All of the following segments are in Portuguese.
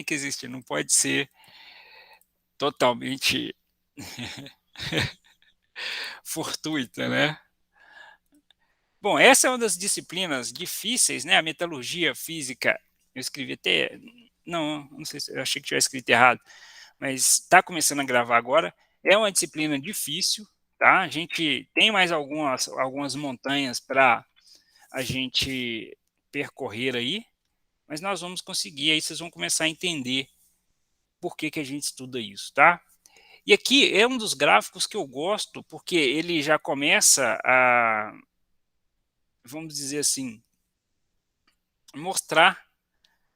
que existir, não pode ser totalmente fortuita, né? Bom, essa é uma das disciplinas difíceis, né? A metalurgia física, eu escrevi até, não sei se eu achei que tinha escrito errado, mas está começando a gravar agora. É uma disciplina difícil, tá? A gente tem mais algumas montanhas para a gente percorrer aí, mas nós vamos conseguir, aí vocês vão começar a entender por que a gente estuda isso, tá? E aqui é um dos gráficos que eu gosto, porque ele já começa a, vamos dizer assim, mostrar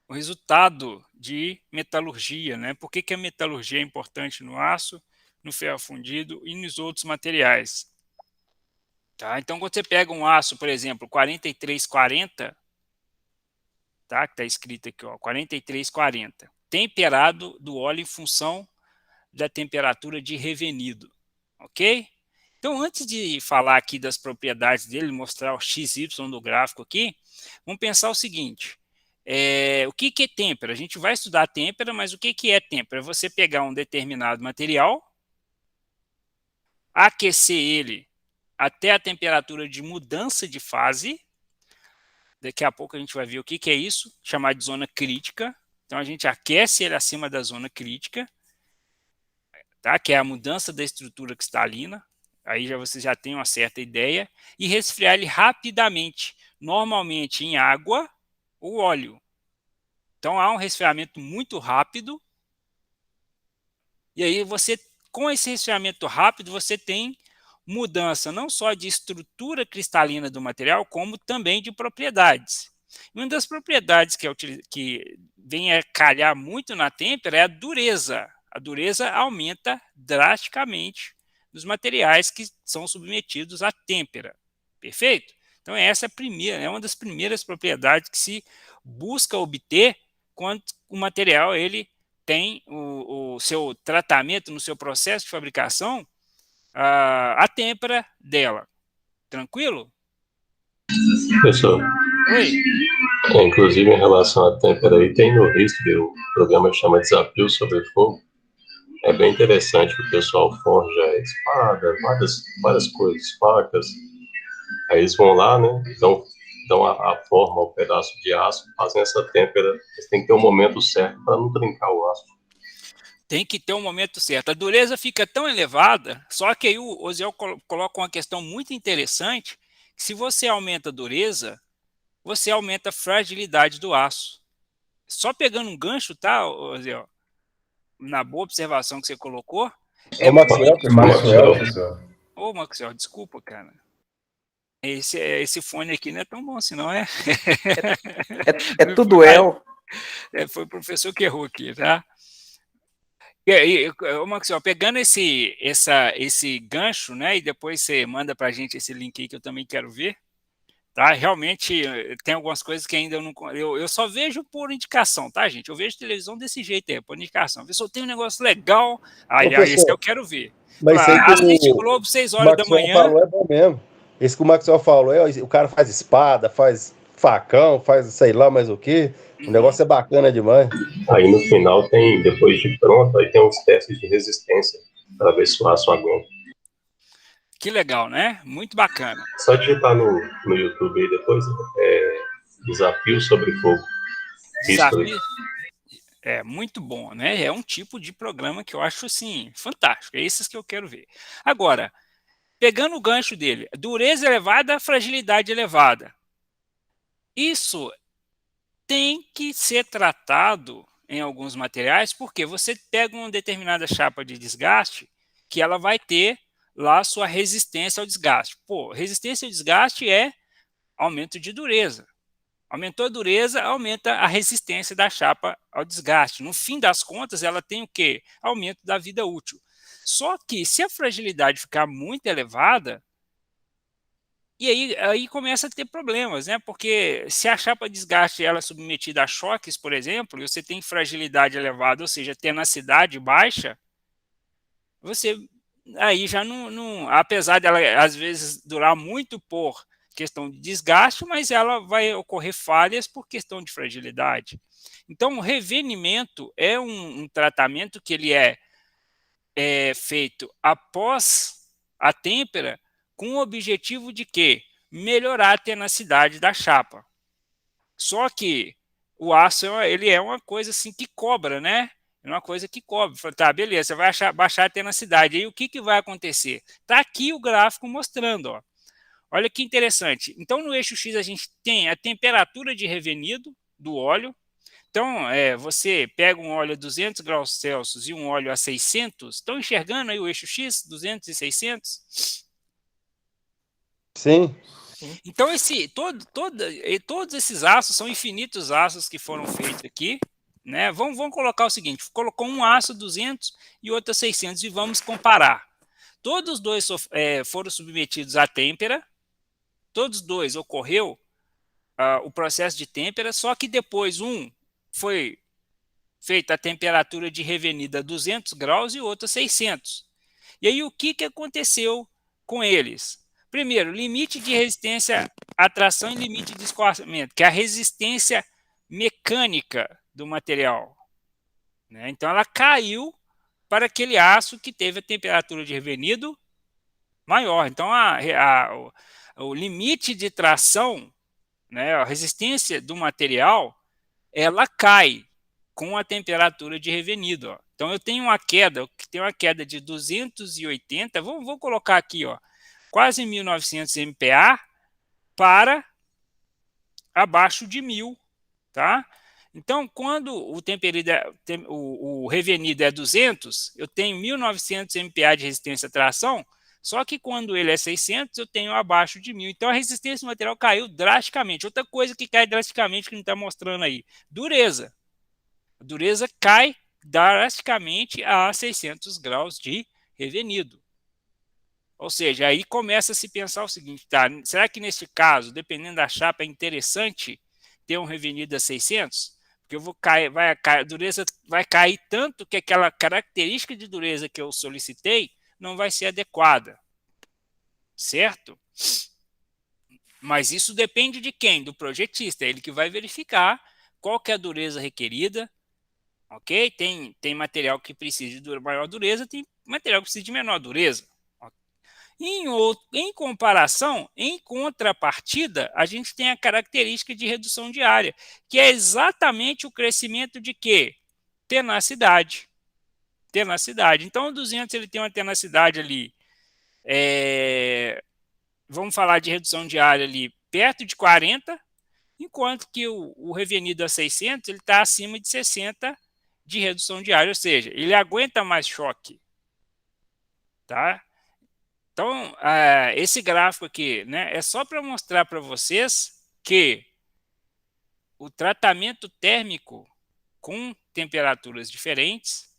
o resultado de metalurgia, né? Por que a metalurgia é importante no aço, no ferro fundido e nos outros materiais. Tá? Então, quando você pega um aço, por exemplo, 4340, tá? Que está escrito aqui, ó, 4340, temperado do óleo em função da temperatura de revenido, ok? Então, antes de falar aqui das propriedades dele, mostrar o XY do gráfico aqui, vamos pensar o seguinte, o que é têmpera? A gente vai estudar têmpera, mas o que é têmpera? É você pegar um determinado material, aquecer ele até a temperatura de mudança de fase, daqui a pouco a gente vai ver o que é isso, chamar de zona crítica. Então, a gente aquece ele acima da zona crítica, tá? Que é a mudança da estrutura cristalina, aí você já tem uma certa ideia, e resfriar ele rapidamente, normalmente em água ou óleo. Então há um resfriamento muito rápido, e aí você, com esse resfriamento rápido, você tem mudança não só de estrutura cristalina do material, como também de propriedades. Uma das propriedades que vem a calhar muito na têmpera é a dureza. A dureza aumenta drasticamente nos materiais que são submetidos à têmpera. Perfeito? Então essa é uma das primeiras propriedades que se busca obter quando o material ele tem o seu tratamento no seu processo de fabricação a têmpera dela. Tranquilo? Pessoal, Oi? inclusive em relação à têmpera aí, tem no History o programa que chama Desafio sobre Fogo. É bem interessante que o pessoal forja espada, várias coisas, facas. Aí eles vão lá, né? Dão a forma, o pedaço de aço, fazem essa têmpera. Eles têm que ter o momento certo para não trincar o aço. Tem que ter um momento certo. A dureza fica tão elevada, só que aí o Osiel coloca uma questão muito interessante, que se você aumenta a dureza, você aumenta a fragilidade do aço. Só pegando um gancho, tá, Osiel? Na boa observação que você colocou, É é o Maxwell, muito... professor. Maxwell. Ô, Maxwell, desculpa, cara. Esse fone aqui não é tão bom assim, não é? É tudo El. Foi o professor que errou aqui, tá? Maxwell, pegando esse gancho, né, e depois você manda para a gente esse link aí que eu também quero ver, tá? Realmente tem algumas coisas que ainda eu não... Eu só vejo por indicação, tá, gente? Eu vejo televisão desse jeito aí, por indicação. Pessoal, tem um negócio legal, esse eu Professor, quero ver. mas isso aí que Assiste o Globo 6 horas da Maxwell manhã. falou é bom mesmo. Esse que o Maxwell falou, o cara faz espada, faz facão, faz sei lá mais o que. O Uhum. negócio é bacana demais. Aí no final tem, depois de pronto, aí tem uns testes de resistência para ver se o aço aguenta. Que legal, né? Muito bacana. Só digitar no YouTube aí depois, Desafio sobre Fogo. History. Desafio é muito bom, né? É um tipo de programa que eu acho, assim, fantástico. É esses que eu quero ver. Agora, pegando o gancho dele, dureza elevada, fragilidade elevada. Isso tem que ser tratado em alguns materiais, porque você pega uma determinada chapa de desgaste que ela vai ter lá a sua resistência ao desgaste. Pô, resistência ao desgaste é aumento de dureza. Aumentou a dureza, aumenta a resistência da chapa ao desgaste. No fim das contas, ela tem o quê? Aumento da vida útil. Só que se a fragilidade ficar muito elevada, e aí começa a ter problemas, né? Porque se a chapa de desgaste ela é submetida a choques, por exemplo, e você tem fragilidade elevada, ou seja, tenacidade baixa, você aí já não, apesar dela às vezes durar muito por questão de desgaste, mas ela vai ocorrer falhas por questão de fragilidade. Então, o revenimento é um tratamento que ele é feito após a têmpera com o objetivo de quê? Melhorar a tenacidade da chapa. Só que o aço ele é uma coisa assim que cobra, né? É uma coisa que cobra. Fala, tá, beleza, você vai baixar a tenacidade. Aí o que vai acontecer? Está aqui o gráfico mostrando, ó. Olha que interessante. Então, no eixo X, a gente tem a temperatura de revenido do óleo. Então, você pega um óleo a 200 graus Celsius e um óleo a 600. Estão enxergando aí o eixo X, 200 e 600? Sim. Então, todos esses aços são infinitos aços que foram feitos aqui. Né? Vamos colocar o seguinte, colocou um aço 200 e outro a 600 e vamos comparar. Todos os dois foram submetidos à têmpera, todos os dois ocorreu o processo de têmpera, só que depois um foi feita a temperatura de revenida a 200 graus e outro a 600. E aí o que aconteceu com eles? Primeiro, limite de resistência à tração e limite de escoamento, que é a resistência mecânica do material. Né? Então ela caiu para aquele aço que teve a temperatura de revenido maior. Então o limite de tração, né, a resistência do material, ela cai com a temperatura de revenido. Ó. Então eu tenho uma queda de 280, vou colocar aqui, ó, quase 1900 MPa para abaixo de 1000, tá? Então, quando o revenido é 200, eu tenho 1900 MPa de resistência à tração, só que quando ele é 600, eu tenho abaixo de 1000. Então, a resistência do material caiu drasticamente. Outra coisa que cai drasticamente, que não está mostrando aí, dureza. A dureza cai drasticamente a 600 graus de revenido. Ou seja, aí começa a se pensar o seguinte, tá? Será que nesse caso, dependendo da chapa, é interessante ter um revenido a 600? Porque a dureza vai cair tanto que aquela característica de dureza que eu solicitei não vai ser adequada. Certo? Mas isso depende de quem? Do projetista. É ele que vai verificar qual que é a dureza requerida. Ok? Tem material que precisa de maior dureza, tem material que precisa de menor dureza. Em comparação, em contrapartida, a gente tem a característica de redução de área, que é exatamente o crescimento de quê? Tenacidade. Tenacidade. Então, o 200 ele tem uma tenacidade ali, vamos falar de redução de área ali, perto de 40, enquanto que o revenido a 600 ele está acima de 60 de redução de área, ou seja, ele aguenta mais choque. Tá? Então, esse gráfico aqui, né, é só para mostrar para vocês que o tratamento térmico com temperaturas diferentes,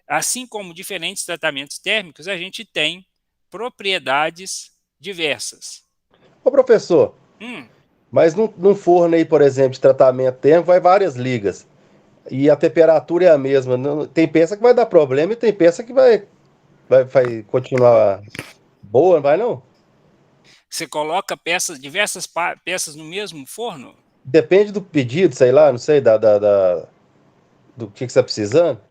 assim como diferentes tratamentos térmicos, a gente tem propriedades diversas. Ô, professor, mas num forno aí, por exemplo, de tratamento térmico, vai várias ligas. E a temperatura é a mesma. Tem peça que vai dar problema e tem peça que vai continuar boa, não vai não? Você coloca diversas peças no mesmo forno? Depende do pedido, sei lá, não sei, do que você está precisando.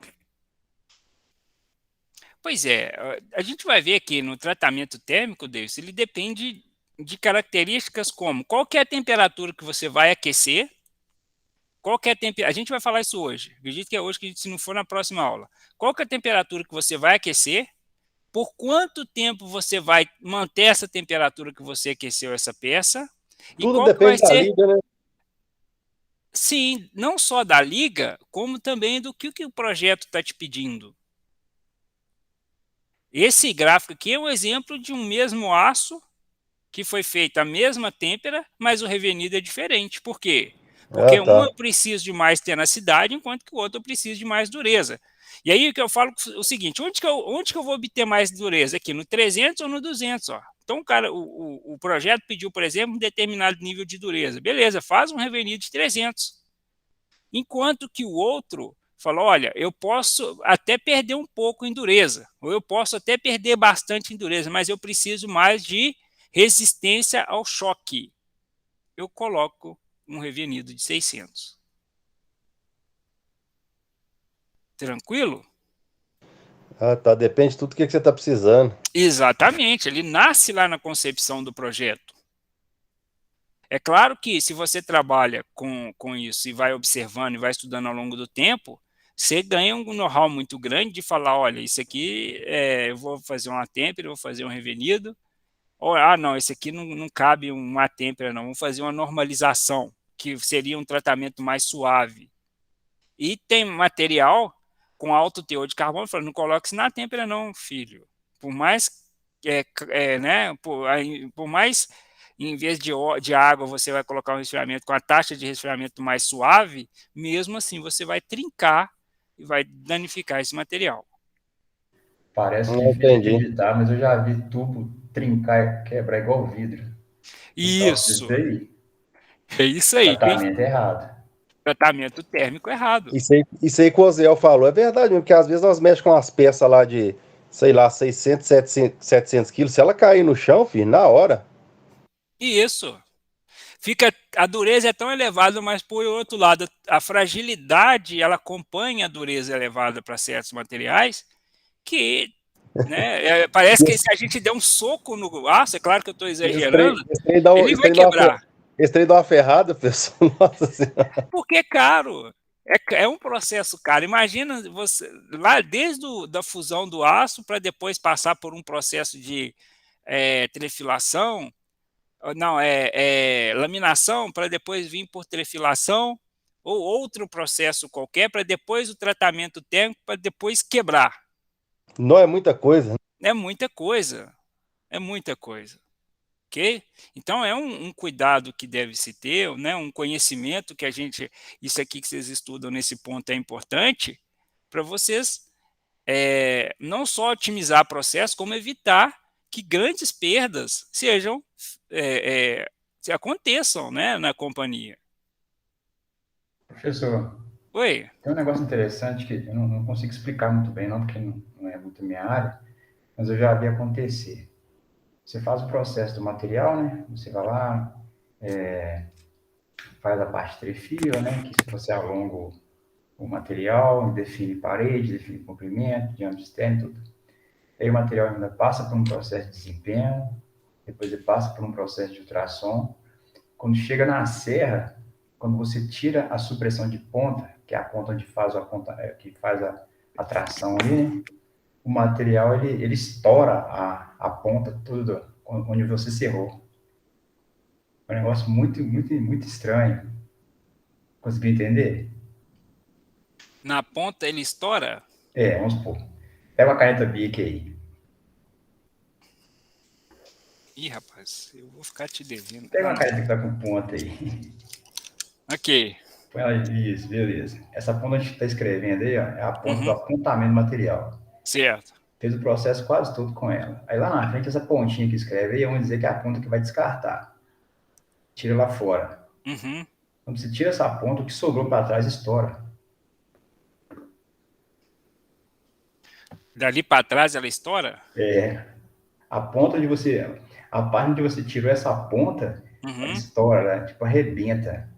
Pois é, a gente vai ver aqui no tratamento térmico, Davis, ele depende de características como qual que é a temperatura que você vai aquecer, qual que é a gente vai falar isso hoje, acredito que é hoje, que se não for na próxima aula. Qual que é a temperatura que você vai aquecer, por quanto tempo você vai manter essa temperatura que você aqueceu essa peça, e Tudo qual que vai depende da ser... liga, né? Sim, não só da liga, como também do que o projeto está te pedindo. Esse gráfico aqui é um exemplo de um mesmo aço que foi feito a mesma têmpera, mas o revenido é diferente. Por quê? Ah, Porque um tá. eu preciso de mais tenacidade, enquanto que o outro eu preciso de mais dureza. E aí o que eu falo é o seguinte, onde que eu vou obter mais dureza? Aqui, no 300 ou no 200? Ó. Então o projeto pediu, por exemplo, um determinado nível de dureza. Beleza, faz um revenido de 300. Enquanto que o outro falou, olha, eu posso até perder um pouco em dureza, ou eu posso até perder bastante em dureza, mas eu preciso mais de resistência ao choque. Eu coloco um revenido de 600. Tranquilo? Ah, tá. Depende de tudo que você está precisando. Exatamente, ele nasce lá na concepção do projeto. É claro que se você trabalha com isso e vai observando e vai estudando ao longo do tempo, você ganha um know-how muito grande de falar, olha, isso aqui eu vou fazer uma têmpera, eu vou fazer um revenido, ou, não, esse aqui não cabe uma têmpera, não, vamos fazer uma normalização, que seria um tratamento mais suave. E tem material com alto teor de carbono, falando, não coloque isso na têmpera não, filho. Por mais, né, por mais, em vez de água, você vai colocar um resfriamento com a taxa de resfriamento mais suave, mesmo assim você vai trincar e vai danificar esse material. Parece Não difícil de entendi. acreditar, mas eu já vi tubo trincar e quebrar igual vidro. Por causa disso Isso, aí, é isso aí. tratamento errado. Tratamento térmico errado. Isso aí que o Oziel falou é verdade mesmo, porque às vezes nós mexemos com as peças lá de, sei lá, 600, 700 quilos. Se ela cair no chão, filho, na hora. Isso. A dureza é tão elevada, mas por outro lado, a fragilidade ela acompanha a dureza elevada para certos materiais, que, né, parece que se a gente der um soco no aço, é claro que eu estou exagerando, ele vai quebrar. Esse trem dá uma ferrada, pessoal. Nossa Senhora. Porque é caro. É um processo caro. Imagina você lá desde da fusão do aço para depois passar por um processo de trefilação. Não, laminação para depois vir por trefilação ou outro processo qualquer para depois o tratamento térmico para depois quebrar. Não é muita coisa. É muita coisa. É muita coisa. Ok? Então é um cuidado que deve se ter, né? Um conhecimento que isso aqui que vocês estudam nesse ponto é importante para vocês não só otimizar o processo, como evitar que grandes perdas se aconteçam, né, na companhia. Professor, Oi. tem um negócio interessante que eu não consigo explicar muito bem, não, porque não é muito minha área, mas eu já vi acontecer. Você faz o processo do material, né? Você vai lá, faz a parte trefila, né? Que você alonga o material, define parede, define comprimento, diâmetro externo, tudo. Aí o material ainda passa por um processo de desempenho, depois ele passa por um processo de ultrassom. Quando chega na serra, quando você tira a supressão de ponta, que é a ponta onde faz que faz a tração ali, né? O material ele estoura a ponta toda onde você serrou. É um negócio muito, muito, muito estranho. Conseguiu entender? Na ponta ele estoura? Vamos supor. Pega uma caneta Bic aí. Ih, rapaz, eu vou ficar te devendo. Pega uma caneta que tá com ponta aí. Ok. Põe ela, isso, beleza. Essa ponta a gente está escrevendo aí, ó, é a ponta do apontamento do material. Certo. Fez o processo quase todo com ela. Aí lá na frente, essa pontinha que escreve aí, vamos dizer que é a ponta que vai descartar. Tira lá fora. Quando você tira essa ponta, o que sobrou para trás estoura. Dali para trás ela estoura? A ponta de você... A parte onde você tirou essa ponta, ela estoura, né? Tipo, arrebenta.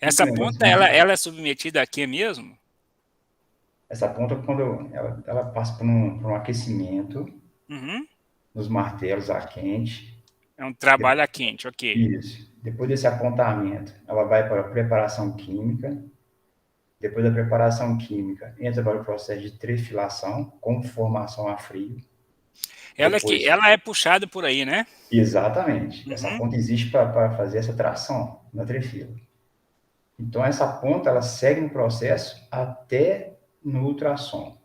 Essa ponta, ela é submetida aqui mesmo? Essa ponta, quando ela passa por um aquecimento, nos martelos a quente. É um trabalho a quente, ok. Isso. Depois desse apontamento, ela vai para a preparação química. Depois da preparação química, entra para o processo de trefilação, com formação a frio. Ela é puxada por aí, né? Exatamente. Essa ponta existe para fazer essa tração na trefila. Então, essa ponta, ela segue no processo até no ultrassom.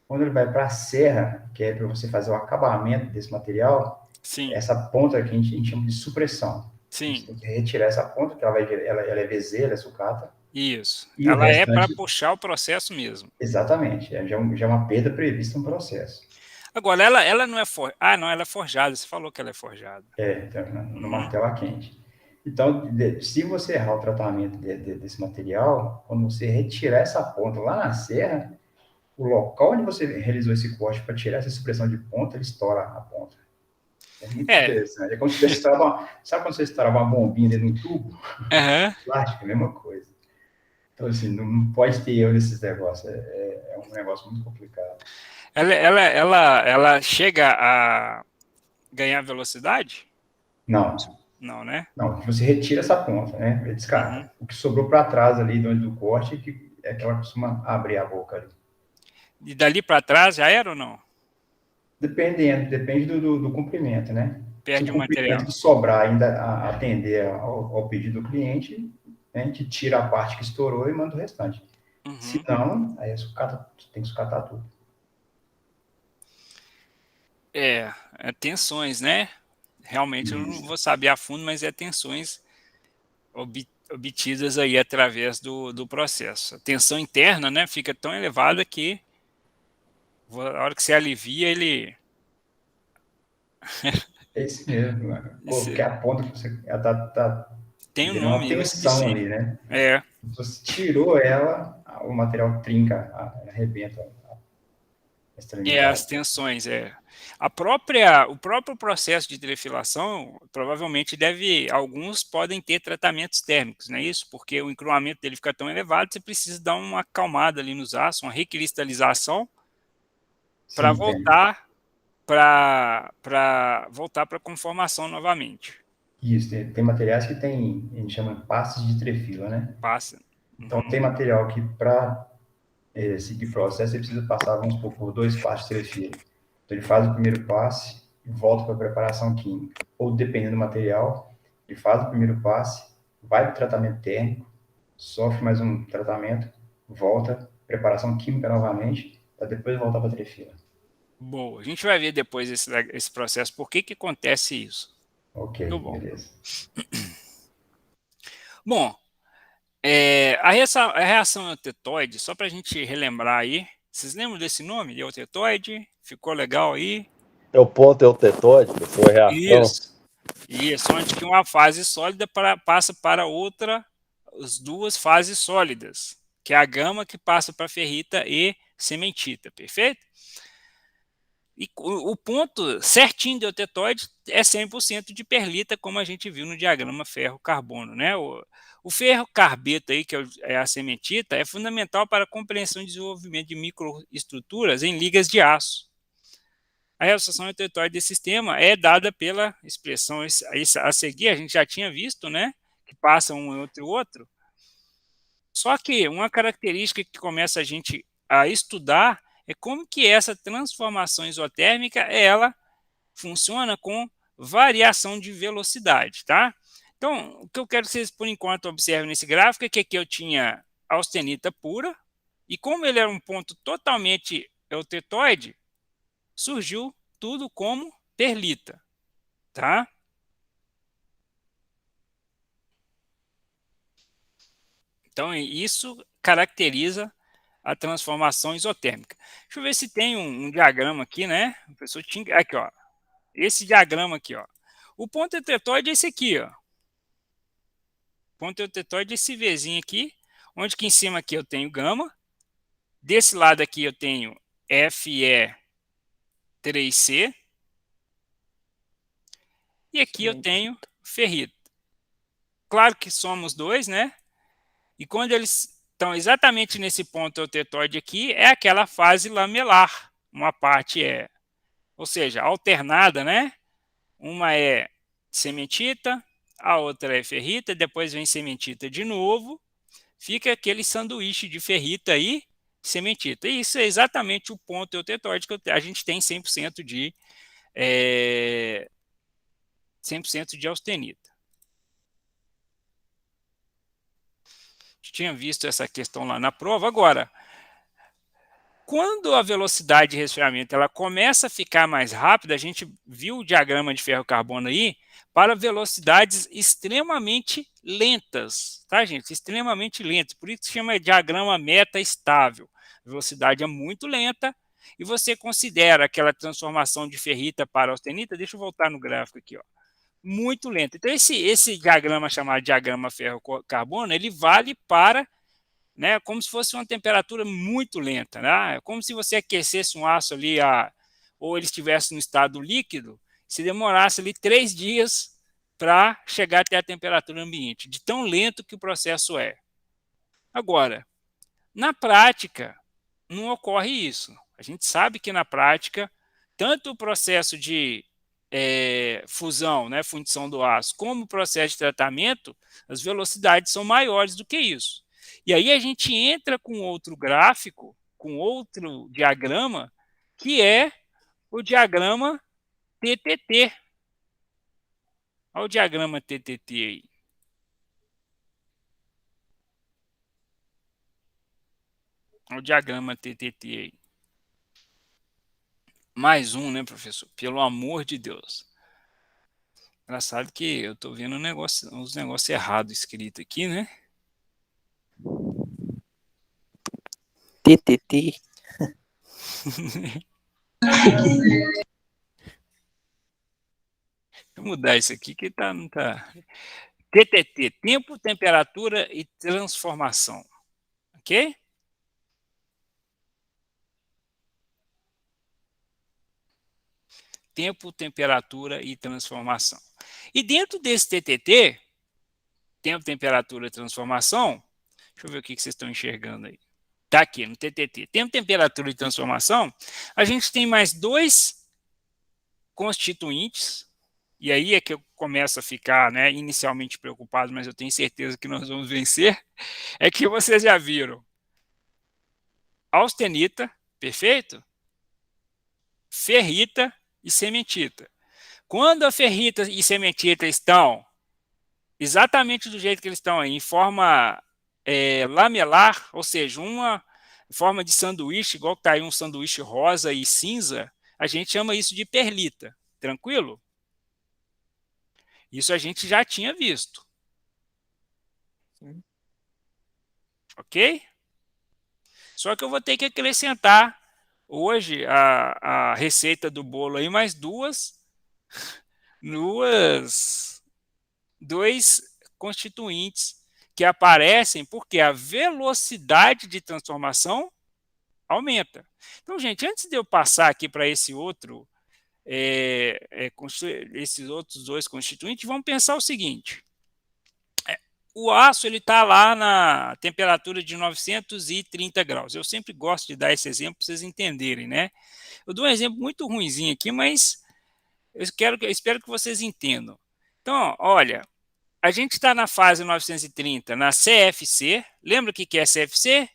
Quando ele vai para a serra, que é para você fazer o acabamento desse material, essa ponta que a gente chama de supressão. Sim. A gente tem que retirar essa ponta, que ela é VZ, ela é sucata. Isso. E ela é para puxar o processo mesmo. Exatamente. Já é uma perda prevista no processo. Agora, ela não é forjada. Não, ela é forjada. Você falou que ela é forjada. No martelo a quente. Então, se você errar o tratamento desse material, quando você retirar essa ponta lá na serra, o local onde você realizou esse corte para tirar essa supressão de ponta, ele estoura a ponta. É muito interessante. É como se você estourava sabe quando você estourava uma bombinha dentro de um tubo? Plástico, a mesma coisa. Então, assim, não pode ter erro nesses negócios. É um negócio muito complicado. Ela chega a ganhar velocidade? Não. Não, né? Não, você retira essa ponta, né? Descarta. Uhum. O que sobrou para trás ali do corte é que ela costuma abrir a boca ali. E dali para trás já era ou não? Depende do comprimento, né? Se Perde o o material. comprimento sobrar ainda a atender ao pedido do cliente, a gente tira a parte que estourou e manda o restante. Uhum. Se não, aí tem que sucatar tudo. É tensões, né? Realmente eu não vou saber a fundo, mas é tensões obtidas aí através do processo. A tensão interna, né, fica tão elevada que a hora que você alivia, ele... É isso mesmo, né? Porque a ponta que você tá tem um gerando uma nome, eu tensão esqueci. ali, né? É. Se você tirou ela, o material trinca, arrebenta a As extremidade. tensões, o próprio processo de trefilação provavelmente alguns podem ter tratamentos térmicos, não é isso? Porque o encruamento dele fica tão elevado, você precisa dar uma acalmada ali nos aços, uma recristalização para Sim, tem. voltar para a conformação novamente. Isso, tem materiais que tem, a gente chama de passes de trefila, né? Passa. Então, tem material que para seguir processo, ele precisa passar, vamos supor, por 2 passes de trefila. Então, ele faz o primeiro passe e volta para a preparação química. Ou, dependendo do material, ele faz o primeiro passe, vai para o tratamento térmico, sofre mais um tratamento, volta, preparação química novamente, para depois voltar para a trefila. Boa. A gente vai ver depois esse processo, por que acontece isso. Ok, Muito bom. beleza. Bom, a reação eutetoide, só para a gente relembrar aí, vocês lembram desse nome, eutetoide? Ficou legal aí? É o ponto eutetoide, que foi a reação. Isso, onde que uma fase sólida passa para as duas fases sólidas, que é a gama que passa para ferrita e cementita, perfeito? E o ponto certinho do eutetoide é 100% de perlita, como a gente viu no diagrama ferro-carbono, né? O ferro-carbeto aí, que é a cementita, é fundamental para a compreensão e desenvolvimento de microestruturas em ligas de aço. A associação eutetoide desse sistema é dada pela expressão a seguir, a gente já tinha visto, né? Que passa um entre o outro. Só que uma característica que começa a gente a estudar é como que essa transformação isotérmica ela funciona com variação de velocidade, tá? Então, o que eu quero que vocês, por enquanto, observem nesse gráfico é que aqui eu tinha austenita pura, e como ele era um ponto totalmente eutetoide, surgiu tudo como perlita, tá? Então, isso caracteriza a transformação isotérmica. Deixa eu ver se tem um diagrama aqui, né? A pessoa tinha aqui, ó. Esse diagrama aqui, ó. O ponto eutetoide é esse aqui, ó. O ponto eutetoide é esse Vzinho aqui, onde que em cima aqui eu tenho gama. Desse lado aqui eu tenho Fe3C. E aqui eu tenho ferrita. Claro que somos dois, né? E quando eles estão exatamente nesse ponto eutetoide aqui, é aquela fase lamelar. Uma parte ou seja, alternada, né? Uma é cementita, a outra é ferrita, depois vem cementita de novo, fica aquele sanduíche de ferrita e cementita. E isso é exatamente o ponto eutetoide que a gente tem 100% de 100% de austenita. Tinha visto essa questão lá na prova. Agora, quando a velocidade de resfriamento ela começa a ficar mais rápida, a gente viu o diagrama de ferro-carbono aí, para velocidades extremamente lentas, tá, gente? Extremamente lentas. Por isso que chama de diagrama meta-estável. A velocidade é muito lenta e você considera aquela transformação de ferrita para austenita, deixa eu voltar no gráfico aqui, ó, muito lenta. Então, esse diagrama chamado diagrama ferro-carbono, ele vale para, né, como se fosse uma temperatura muito lenta, né? É como se você aquecesse um aço ali, ou ele estivesse no estado líquido, se demorasse ali 3 dias para chegar até a temperatura ambiente, de tão lento que o processo é. Agora, na prática, não ocorre isso. A gente sabe que na prática, tanto o processo de fusão, né, fundição do aço, como o processo de tratamento, as velocidades são maiores do que isso. E aí a gente entra com outro gráfico, com outro diagrama, que é o diagrama TTT. Olha o diagrama TTT aí. Olha o diagrama TTT aí. Mais um, né, professor? Pelo amor de Deus. Engraçado que eu tô vendo uns negócios errados escritos aqui, né? TTT. Vou mudar isso aqui que não tá. TTT, tempo, temperatura e transformação. Ok? Tempo, temperatura e transformação. E dentro desse TTT, tempo, temperatura e transformação, deixa eu ver o que vocês estão enxergando aí. Está aqui no TTT. Tempo, temperatura e transformação, a gente tem mais dois constituintes, e aí é que eu começo a ficar, né, inicialmente preocupado, mas eu tenho certeza que nós vamos vencer, é que vocês já viram austenita, perfeito? Ferrita e cementita. Quando a ferrita e cementita estão exatamente do jeito que eles estão aí, em forma lamelar, ou seja, uma forma de sanduíche, igual que está aí um sanduíche rosa e cinza, a gente chama isso de perlita. Tranquilo? Isso a gente já tinha visto. Sim. Ok? Só que eu vou ter que acrescentar hoje a receita do bolo aí, mais dois constituintes que aparecem porque a velocidade de transformação aumenta. Então, gente, antes de eu passar aqui para esses outros dois constituintes, vamos pensar o seguinte. O aço está lá na temperatura de 930 graus. Eu sempre gosto de dar esse exemplo para vocês entenderem, né? Eu dou um exemplo muito ruinzinho aqui, mas eu espero que vocês entendam. Então, olha, a gente está na fase 930, na CFC. Lembra o que é CFC?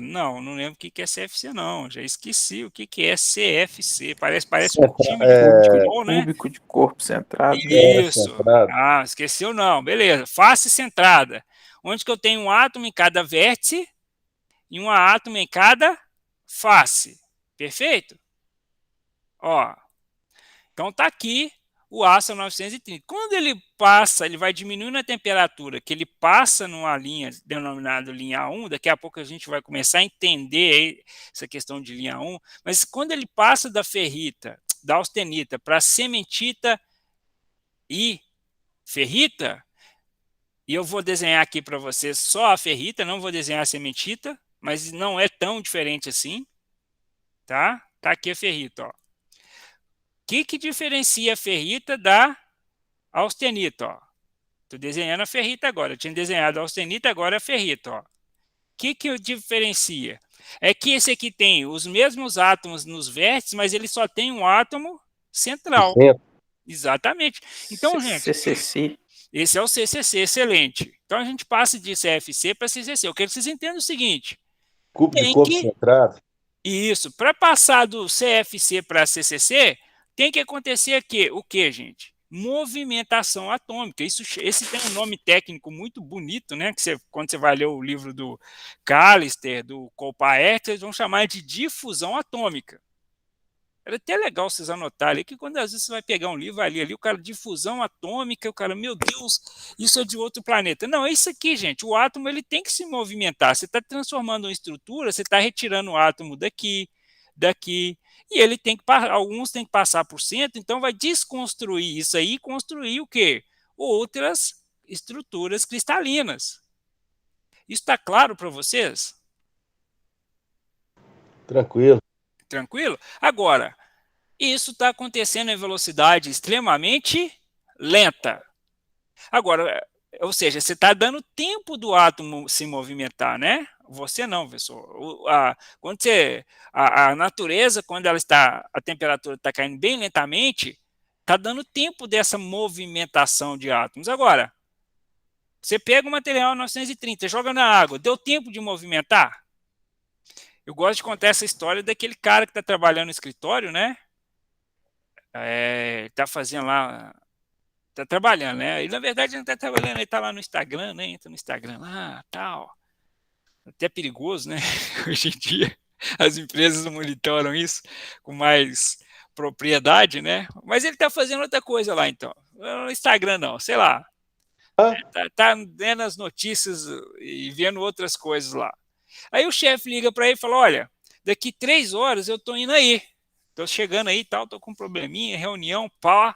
Não lembro o que é CFC, não. Já esqueci o que é CFC. Parece um time de futebol, né? Cúbico de corpo centrado. Isso. Ah, esqueceu não. Beleza. Face centrada. Onde que eu tenho um átomo em cada vértice e um átomo em cada face. Perfeito? Ó. Então tá aqui o aço a 930. Quando ele passa, ele vai diminuindo a temperatura, que ele passa numa linha denominada linha 1, daqui a pouco a gente vai começar a entender essa questão de linha 1, mas quando ele passa da ferrita, da austenita para cementita e ferrita, e eu vou desenhar aqui para vocês só a ferrita, não vou desenhar a cementita, mas não é tão diferente assim, tá? Tá aqui a ferrita, ó. O que diferencia a ferrita da austenita? Estou desenhando a ferrita agora. Eu tinha desenhado a austenita, agora a ferrita. O que diferencia? É que esse aqui tem os mesmos átomos nos vértices, mas ele só tem um átomo central. Exatamente. Então, gente, CCC. Esse é o CCC, excelente. Então, a gente passa de CFC para CCC. Eu quero que vocês entendam o seguinte. Cubo de corpo centrado. Isso. Para passar do CFC para CCC, tem que acontecer aqui. O que, gente? Movimentação atômica. Esse tem um nome técnico muito bonito, né? Que quando você vai ler o livro do Callister, do Kolpaert, eles vão chamar de difusão atômica. Era até legal vocês anotarem que quando às vezes você vai pegar um livro, vai ler ali, o cara, difusão atômica, o cara, meu Deus, isso é de outro planeta. Não, é isso aqui, gente. O átomo ele tem que se movimentar. Você está transformando uma estrutura, você está retirando o átomo daqui, e ele tem que, alguns tem que passar por centro, então vai desconstruir isso aí e construir o quê? Outras estruturas cristalinas. Isso está claro para vocês? Tranquilo. Tranquilo? Agora, isso está acontecendo em velocidade extremamente lenta. Agora, Ou seja, você está dando tempo do átomo se movimentar, né? Você não, pessoal. Quando a natureza, quando ela está, a temperatura está caindo bem lentamente, está dando tempo dessa movimentação de átomos. Agora, você pega o material 930, joga na água, deu tempo de movimentar? Eu gosto de contar essa história daquele cara que está trabalhando no escritório, né? Está fazendo lá, está trabalhando, né? E na verdade ele não está trabalhando, ele está lá no Instagram, né? Entra no Instagram lá, tal. Até perigoso, né? Hoje em dia as empresas não monitoram isso com mais propriedade, né? Mas ele está fazendo outra coisa lá, então. No Instagram não, sei lá. Tá vendo as notícias e vendo outras coisas lá. Aí o chefe liga para ele e fala: olha, daqui 3 horas eu tô indo aí. Tô chegando aí e tal, tô com um probleminha, reunião, pá.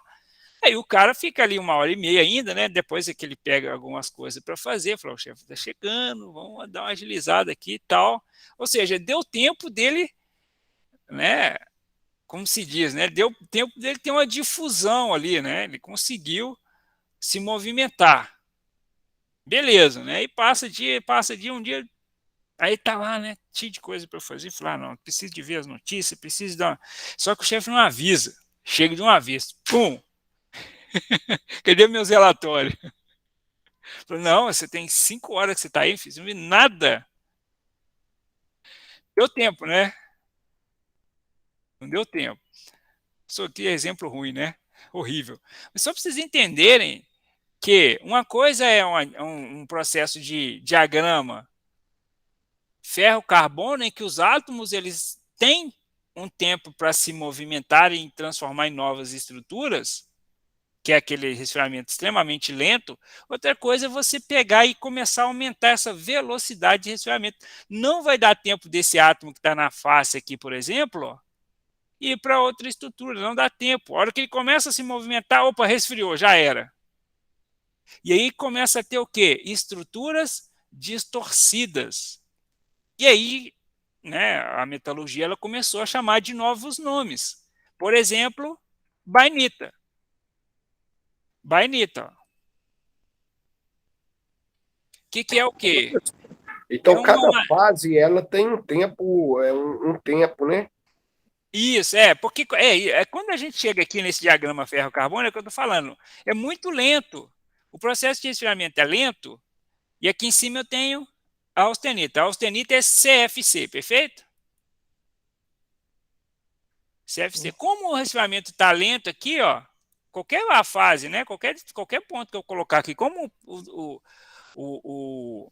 Aí o cara fica ali 1h30 ainda, né? Depois é que ele pega algumas coisas para fazer, fala: o chefe tá chegando, vamos dar uma agilizada aqui e tal. Ou seja, deu tempo dele, né? Como se diz, né? Deu tempo dele ter uma difusão ali, né? Ele conseguiu se movimentar. Beleza, né? E passa dia, um dia. Aí tá lá, né? Cheio de coisa para fazer. Falar, não, preciso de ver as notícias, preciso dar. Só que o chefe não avisa. Chega de uma vez. Pum! Cadê meus relatórios? Falei, não, você tem 5 horas que você tá aí, fiz, não vi nada. Deu tempo, né? Não deu tempo. Isso aqui é exemplo ruim, né? Horrível. Mas só para vocês entenderem que uma coisa é um processo de diagrama ferro-carbono em que os átomos eles têm um tempo para se movimentarem e transformar em novas estruturas, que é aquele resfriamento extremamente lento. Outra coisa é você pegar e começar a aumentar essa velocidade de resfriamento. Não vai dar tempo desse átomo que está na face aqui, por exemplo, ó, ir para outra estrutura, não dá tempo. A hora que ele começa a se movimentar, opa, resfriou, já era. E aí começa a ter o quê? Estruturas distorcidas. E aí, né, a metalurgia ela começou a chamar de novos nomes. Por exemplo, bainita. Bainita. Que é o quê? Então, cada fase ela tem um tempo, um tempo, né? Isso, porque quando a gente chega aqui nesse diagrama ferro-carbono, é o que eu estou falando, é muito lento. O processo de resfriamento é lento, e aqui em cima eu tenho a austenita. A austenita é CFC, perfeito? CFC. Como o resfriamento está lento aqui, ó, qualquer fase, né, qualquer ponto que eu colocar aqui, como o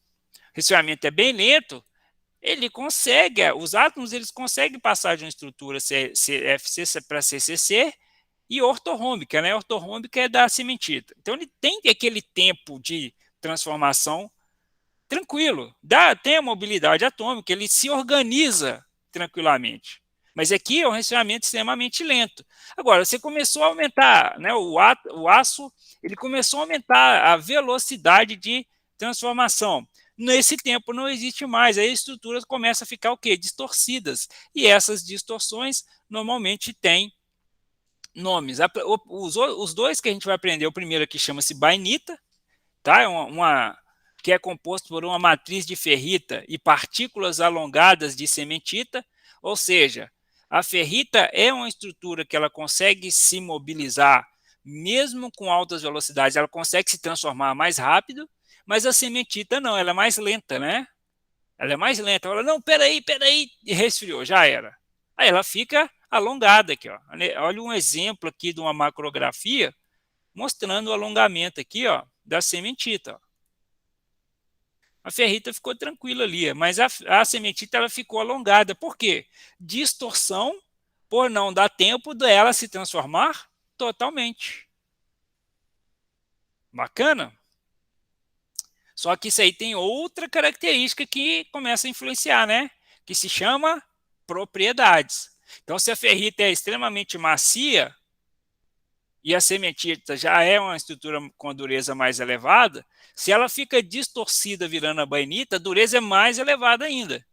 resfriamento é bem lento, ele consegue, os átomos eles conseguem passar de uma estrutura CFC para CCC e ortorrômbica, né? Ortorrômbica é da cimentita. Então ele tem aquele tempo de transformação tranquilo, tem a mobilidade atômica, ele se organiza tranquilamente. Mas aqui é um resfriamento extremamente lento. Agora, você começou a aumentar, né, o aço, ele começou a aumentar a velocidade de transformação. Nesse tempo não existe mais, aí as estruturas começam a ficar o quê? Distorcidas. E essas distorções normalmente têm nomes. Os dois que a gente vai aprender, o primeiro aqui chama-se bainita, tá? Que é composto por uma matriz de ferrita e partículas alongadas de cementita, ou seja, a ferrita é uma estrutura que ela consegue se mobilizar mesmo com altas velocidades, ela consegue se transformar mais rápido, mas a cementita não, ela é mais lenta, né? Ela é mais lenta. Ela, não, peraí, e resfriou, já era. Aí ela fica alongada aqui, ó. Olha um exemplo aqui de uma macrografia mostrando o alongamento aqui, ó, da cementita, ó. A ferrita ficou tranquila ali, mas a cementita ela ficou alongada. Por quê? Distorção por não dar tempo dela se transformar totalmente. Bacana? Só que isso aí tem outra característica que começa a influenciar, né? Que se chama propriedades. Então, se a ferrita é extremamente macia e a cementita já é uma estrutura com a dureza mais elevada, se ela fica distorcida virando a bainita, a dureza é mais elevada ainda.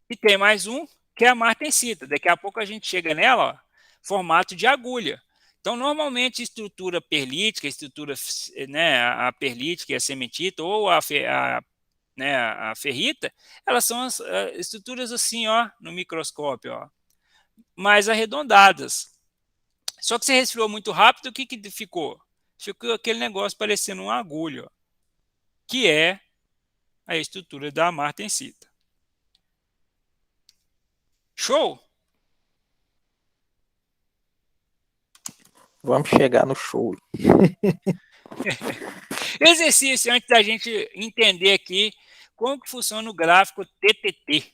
E tem mais um, que é a martensita. Daqui a pouco a gente chega nela, ó, formato de agulha. Então, normalmente, estrutura perlítica, né, a perlítica e a cementita, ou né, a ferrita, elas são as estruturas assim, ó, no microscópio, ó, mais arredondadas. Só que você resfriou muito rápido, o que ficou? Ficou aquele negócio parecendo uma agulha, ó, que é a estrutura da martensita. Show? Vamos chegar no show. Exercício antes da gente entender aqui como que funciona o gráfico TTT.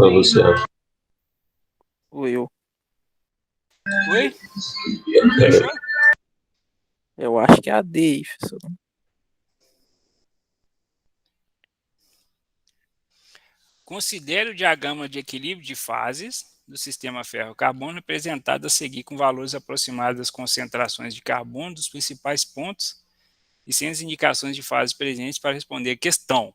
Oi, Luciano. Eu. Oi? Eu acho que é a D, professor. Considere o diagrama de equilíbrio de fases do sistema ferro-carbono apresentado a seguir com valores aproximados das concentrações de carbono dos principais pontos e sem as indicações de fases presentes para responder a questão.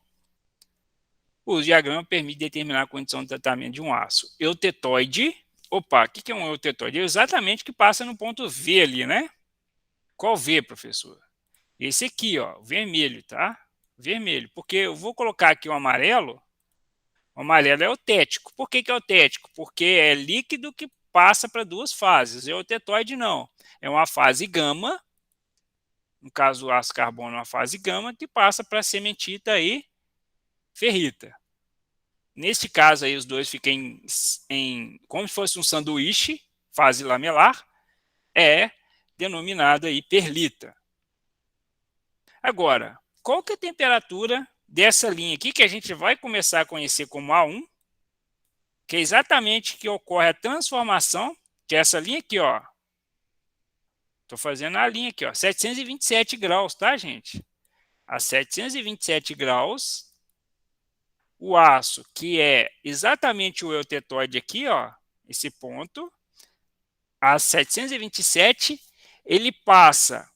O diagrama permite determinar a condição de tratamento de um aço eutetoide. Opa, o que é um eutetoide? É exatamente o que passa no ponto V ali, né? Qual V, professor? Esse aqui, ó, vermelho, tá? Vermelho, porque eu vou colocar aqui o amarelo. O amarelo é eutético. Por que é eutético? Porque é líquido que passa para duas fases. Eutetoide não. É uma fase gama, no caso o aço carbono é uma fase gama, que passa para cementita e ferrita. Neste caso aí os dois ficam como se fosse um sanduíche, fase lamelar, é denominado aí perlita. Agora, qual que é a temperatura dessa linha aqui que a gente vai começar a conhecer como A1, que é exatamente que ocorre a transformação, que é essa linha aqui, ó. Estou fazendo a linha aqui, ó, 727 graus, tá, gente? A 727 graus, o aço, que é exatamente o eutetoide aqui, ó, esse ponto, a 727, ele passa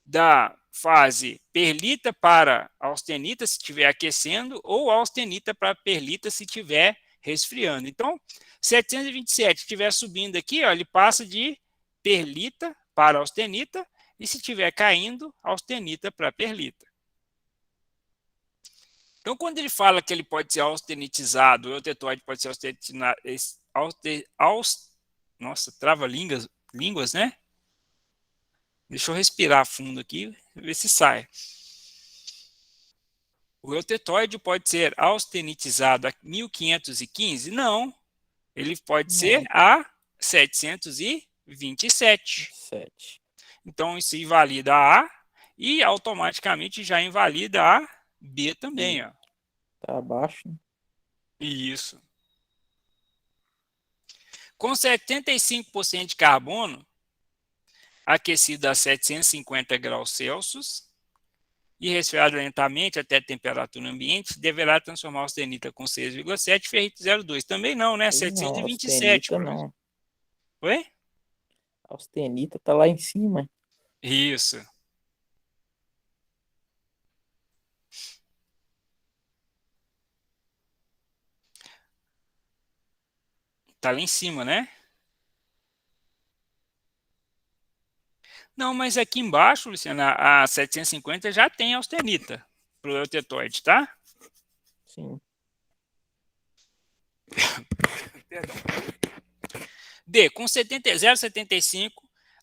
da fase perlita para austenita se estiver aquecendo, ou austenita para perlita se estiver resfriando. Então, 727 estiver subindo aqui, ó, ele passa de perlita para austenita, e se estiver caindo, austenita para perlita. Então, quando ele fala que ele pode ser austenitizado, o eutetóide pode ser austenitizado, nossa, trava-línguas, né? Deixa eu respirar fundo aqui, ver se sai. O eutetóide pode ser austenitizado a 1515? Não. Ele pode ser a 727. 7. Então, isso invalida a A e automaticamente já invalida a B também. Ó. Tá abaixo. Né? Isso. Com 75% de carbono, aquecido a 750 graus Celsius e resfriado lentamente até a temperatura ambiente, deverá transformar a austenita com 6,7 e ferrita 0,2. Também não, né? 727. Austenita não. Oi? A austenita tá lá em cima. Isso. Tá lá em cima, né? Não, mas aqui embaixo, Luciana, a 750 já tem austenita para o eutetóide, tá? Sim. Perdão. D, com 0,75,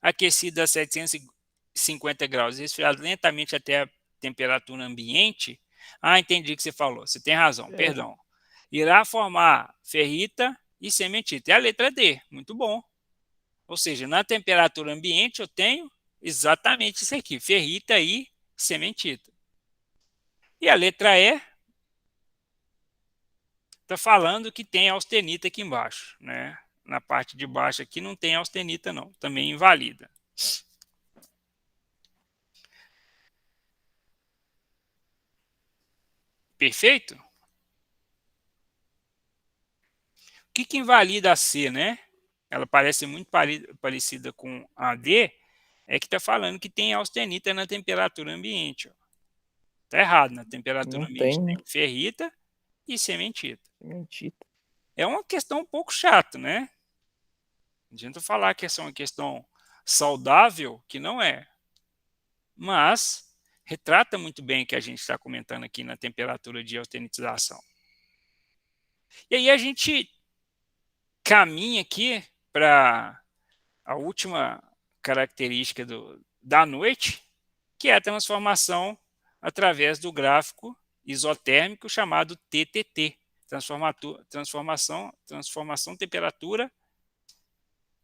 aquecido a 750 graus, resfriado lentamente até a temperatura ambiente. Ah, entendi o que você falou. Você tem razão, perdão. Irá formar ferrita e cementita. É a letra D, muito bom. Ou seja, na temperatura ambiente eu tenho exatamente isso aqui, ferrita e cementita. E a letra E está falando que tem austenita aqui embaixo, né? Na parte de baixo aqui não tem austenita não, também invalida. Perfeito? O que invalida a C, né? Ela parece muito parecida com a D, é que está falando que tem austenita na temperatura ambiente. Está errado, na temperatura não ambiente tem, né? tem ferrita e cementita. Cementita. É uma questão um pouco chata, né? Não adianta falar que essa é uma questão saudável, que não é. Mas retrata muito bem o que a gente está comentando aqui na temperatura de austenitização. E aí a gente caminha aqui para a última característica da noite, que é a transformação através do gráfico isotérmico chamado TTT, transformação temperatura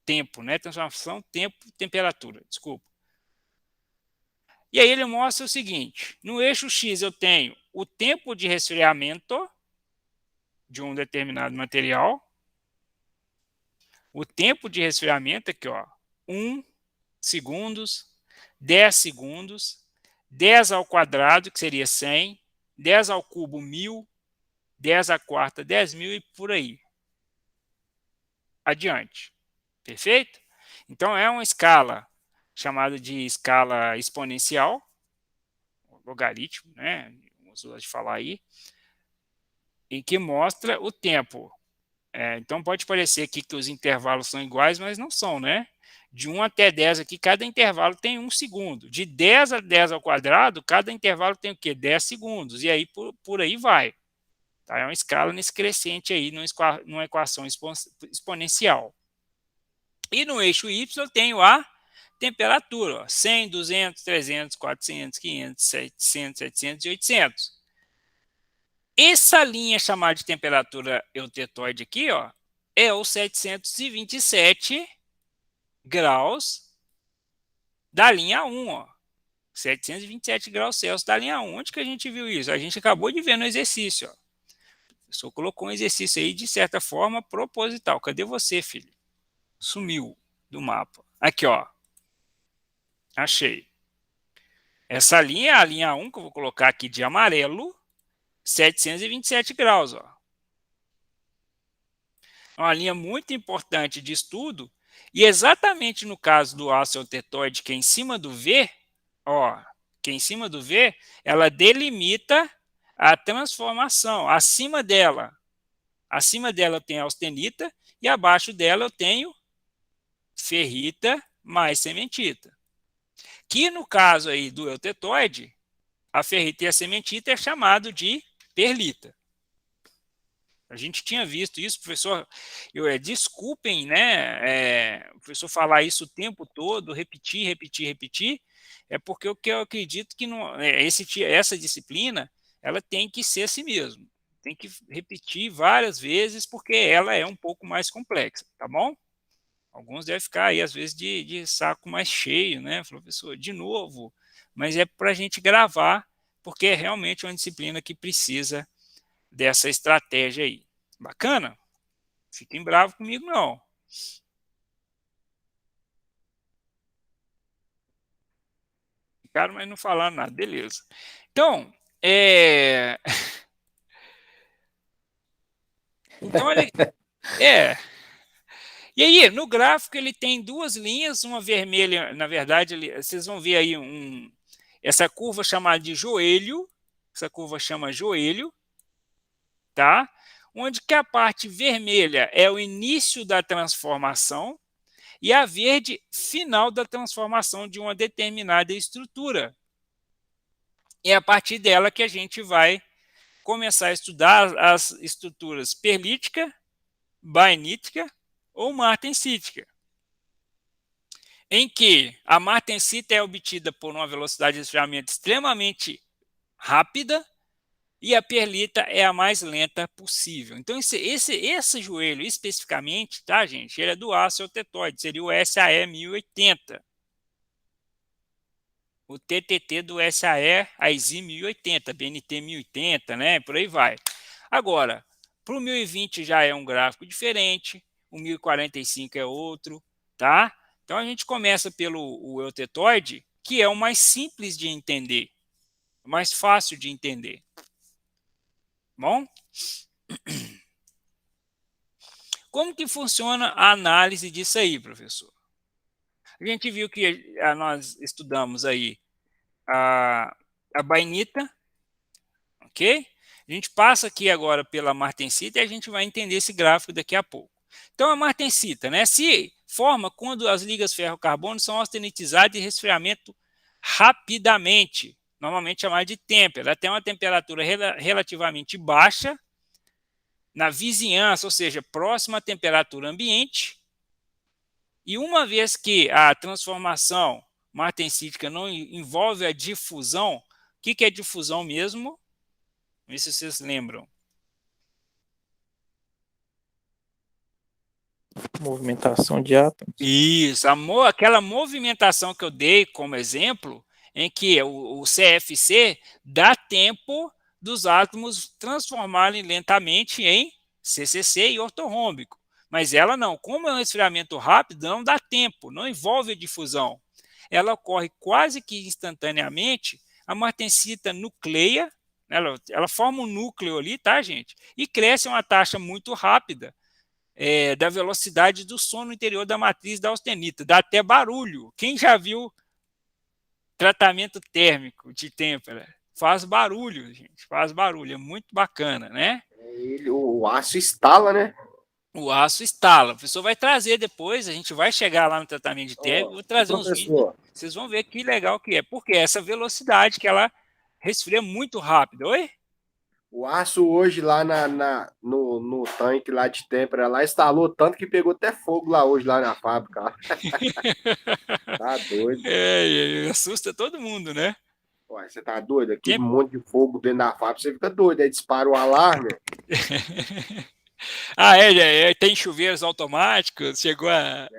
tempo, né? Transformação tempo-temperatura, desculpa. E aí ele mostra o seguinte, no eixo X eu tenho o tempo de resfriamento de um determinado material, o tempo de resfriamento aqui, ó, 1 segundos, 10 segundos, 10 ao quadrado, que seria 100, 10 ao cubo, 1000, 10 à quarta, 10.000 e por aí. Adiante. Perfeito? Então, é uma escala chamada de escala exponencial, logaritmo, né? Vamos de falar aí, e que mostra o tempo. Então, pode parecer aqui que os intervalos são iguais, mas não são, né? De 1 até 10 aqui, cada intervalo tem 1 segundo. De 10 a 10 ao quadrado, cada intervalo tem o quê? 10 segundos. E aí, por aí vai. Tá? É uma escala nesse crescente aí, numa equação exponencial. E no eixo Y eu tenho a temperatura, ó, 100, 200, 300, 400, 500, 700, 700 e 800. Essa linha chamada de temperatura eutetóide aqui, ó, é o 727 graus da linha 1, ó. 727 graus Celsius da linha 1. Onde que a gente viu isso? A gente acabou de ver no exercício, ó. O professor colocou um exercício aí, de certa forma, proposital. Cadê você, filho? Sumiu do mapa. Aqui, ó. Achei. Essa linha é a linha 1, que eu vou colocar aqui de amarelo, 727 graus, ó. É uma linha muito importante de estudo, e exatamente no caso do aço eutetóide, que é em cima do V, ó, que é em cima do V, ela delimita a transformação. Acima dela eu tenho austenita, e abaixo dela eu tenho ferrita mais cementita. Que no caso aí do eutetoide, a ferrita e a sementita é chamado de perlita. A gente tinha visto isso, professor. Desculpem, né? O professor falar isso o tempo todo, repetir. É porque o que eu acredito que não, essa disciplina ela tem que ser assim mesmo. Tem que repetir várias vezes, porque ela é um pouco mais complexa, tá bom? Alguns devem ficar aí, às vezes, de saco mais cheio, né? Professor, de novo. Mas é para a gente gravar, porque é realmente uma disciplina que precisa dessa estratégia aí. Bacana? Fiquem bravos comigo, não. Ficaram, mas não falaram nada. Beleza. Então, então olha... E aí, no gráfico, ele tem duas linhas, uma vermelha, na verdade, vocês vão ver aí essa curva chamada de joelho, essa curva chama joelho, tá? Onde que a parte vermelha é o início da transformação e a verde, final da transformação de uma determinada estrutura. E é a partir dela que a gente vai começar a estudar as estruturas perlítica, baenítica ou martensítica, em que a martensita é obtida por uma velocidade de esfriamento extremamente rápida e a perlita é a mais lenta possível. Então, esse joelho especificamente, tá, gente? Ele é do aço eutetoide, seria o SAE 1080. O TTT do SAE, a ISI 1080, BNT 1080, né? Por aí vai. Agora, para o 1020 já é um gráfico diferente, o 1045 é outro, tá? Então, a gente começa pelo eutetoide, que é o mais simples de entender, o mais fácil de entender. Bom? Como que funciona a análise disso aí, professor? A gente viu que nós estudamos aí a bainita, ok? A gente passa aqui agora pela martensita e a gente vai entender esse gráfico daqui a pouco. Então, a martensita, né, se forma quando as ligas ferro-carbono são austenitizadas e resfriamento rapidamente, normalmente chamada de têmpera. Ela tem uma temperatura relativamente baixa na vizinhança, ou seja, próxima à temperatura ambiente. E uma vez que a transformação martensítica não envolve a difusão, o que é difusão mesmo? Vê se vocês lembram. Movimentação de átomos. Isso, aquela movimentação que eu dei como exemplo, em que o CFC dá tempo dos átomos transformarem lentamente em CCC e ortorrômbico. Mas ela não, como é um resfriamento rápido, não dá tempo, não envolve a difusão. Ela ocorre quase que instantaneamente, a martensita nucleia, ela forma um núcleo ali, tá, gente? E cresce a uma taxa muito rápida, da velocidade do som no interior da matriz da austenita. Dá até barulho. Quem já viu tratamento térmico de têmpera? Faz barulho, gente. Faz barulho. É muito bacana, né? O aço estala, né? O aço estala. O professor vai trazer depois, a gente vai chegar lá no tratamento de térmico, vou trazer uns vídeos. Vocês vão ver que legal que é. Porque essa velocidade que ela resfria muito rápido. Oi? O aço hoje lá no tanque lá de têmpera lá instalou tanto que pegou até fogo lá hoje lá na fábrica. Tá doido. Assusta todo mundo, né? Ué, você tá doido? Aquele monte de fogo dentro da fábrica, você fica doido. Aí dispara o alarme. Tem chuveiros automáticos, chegou a...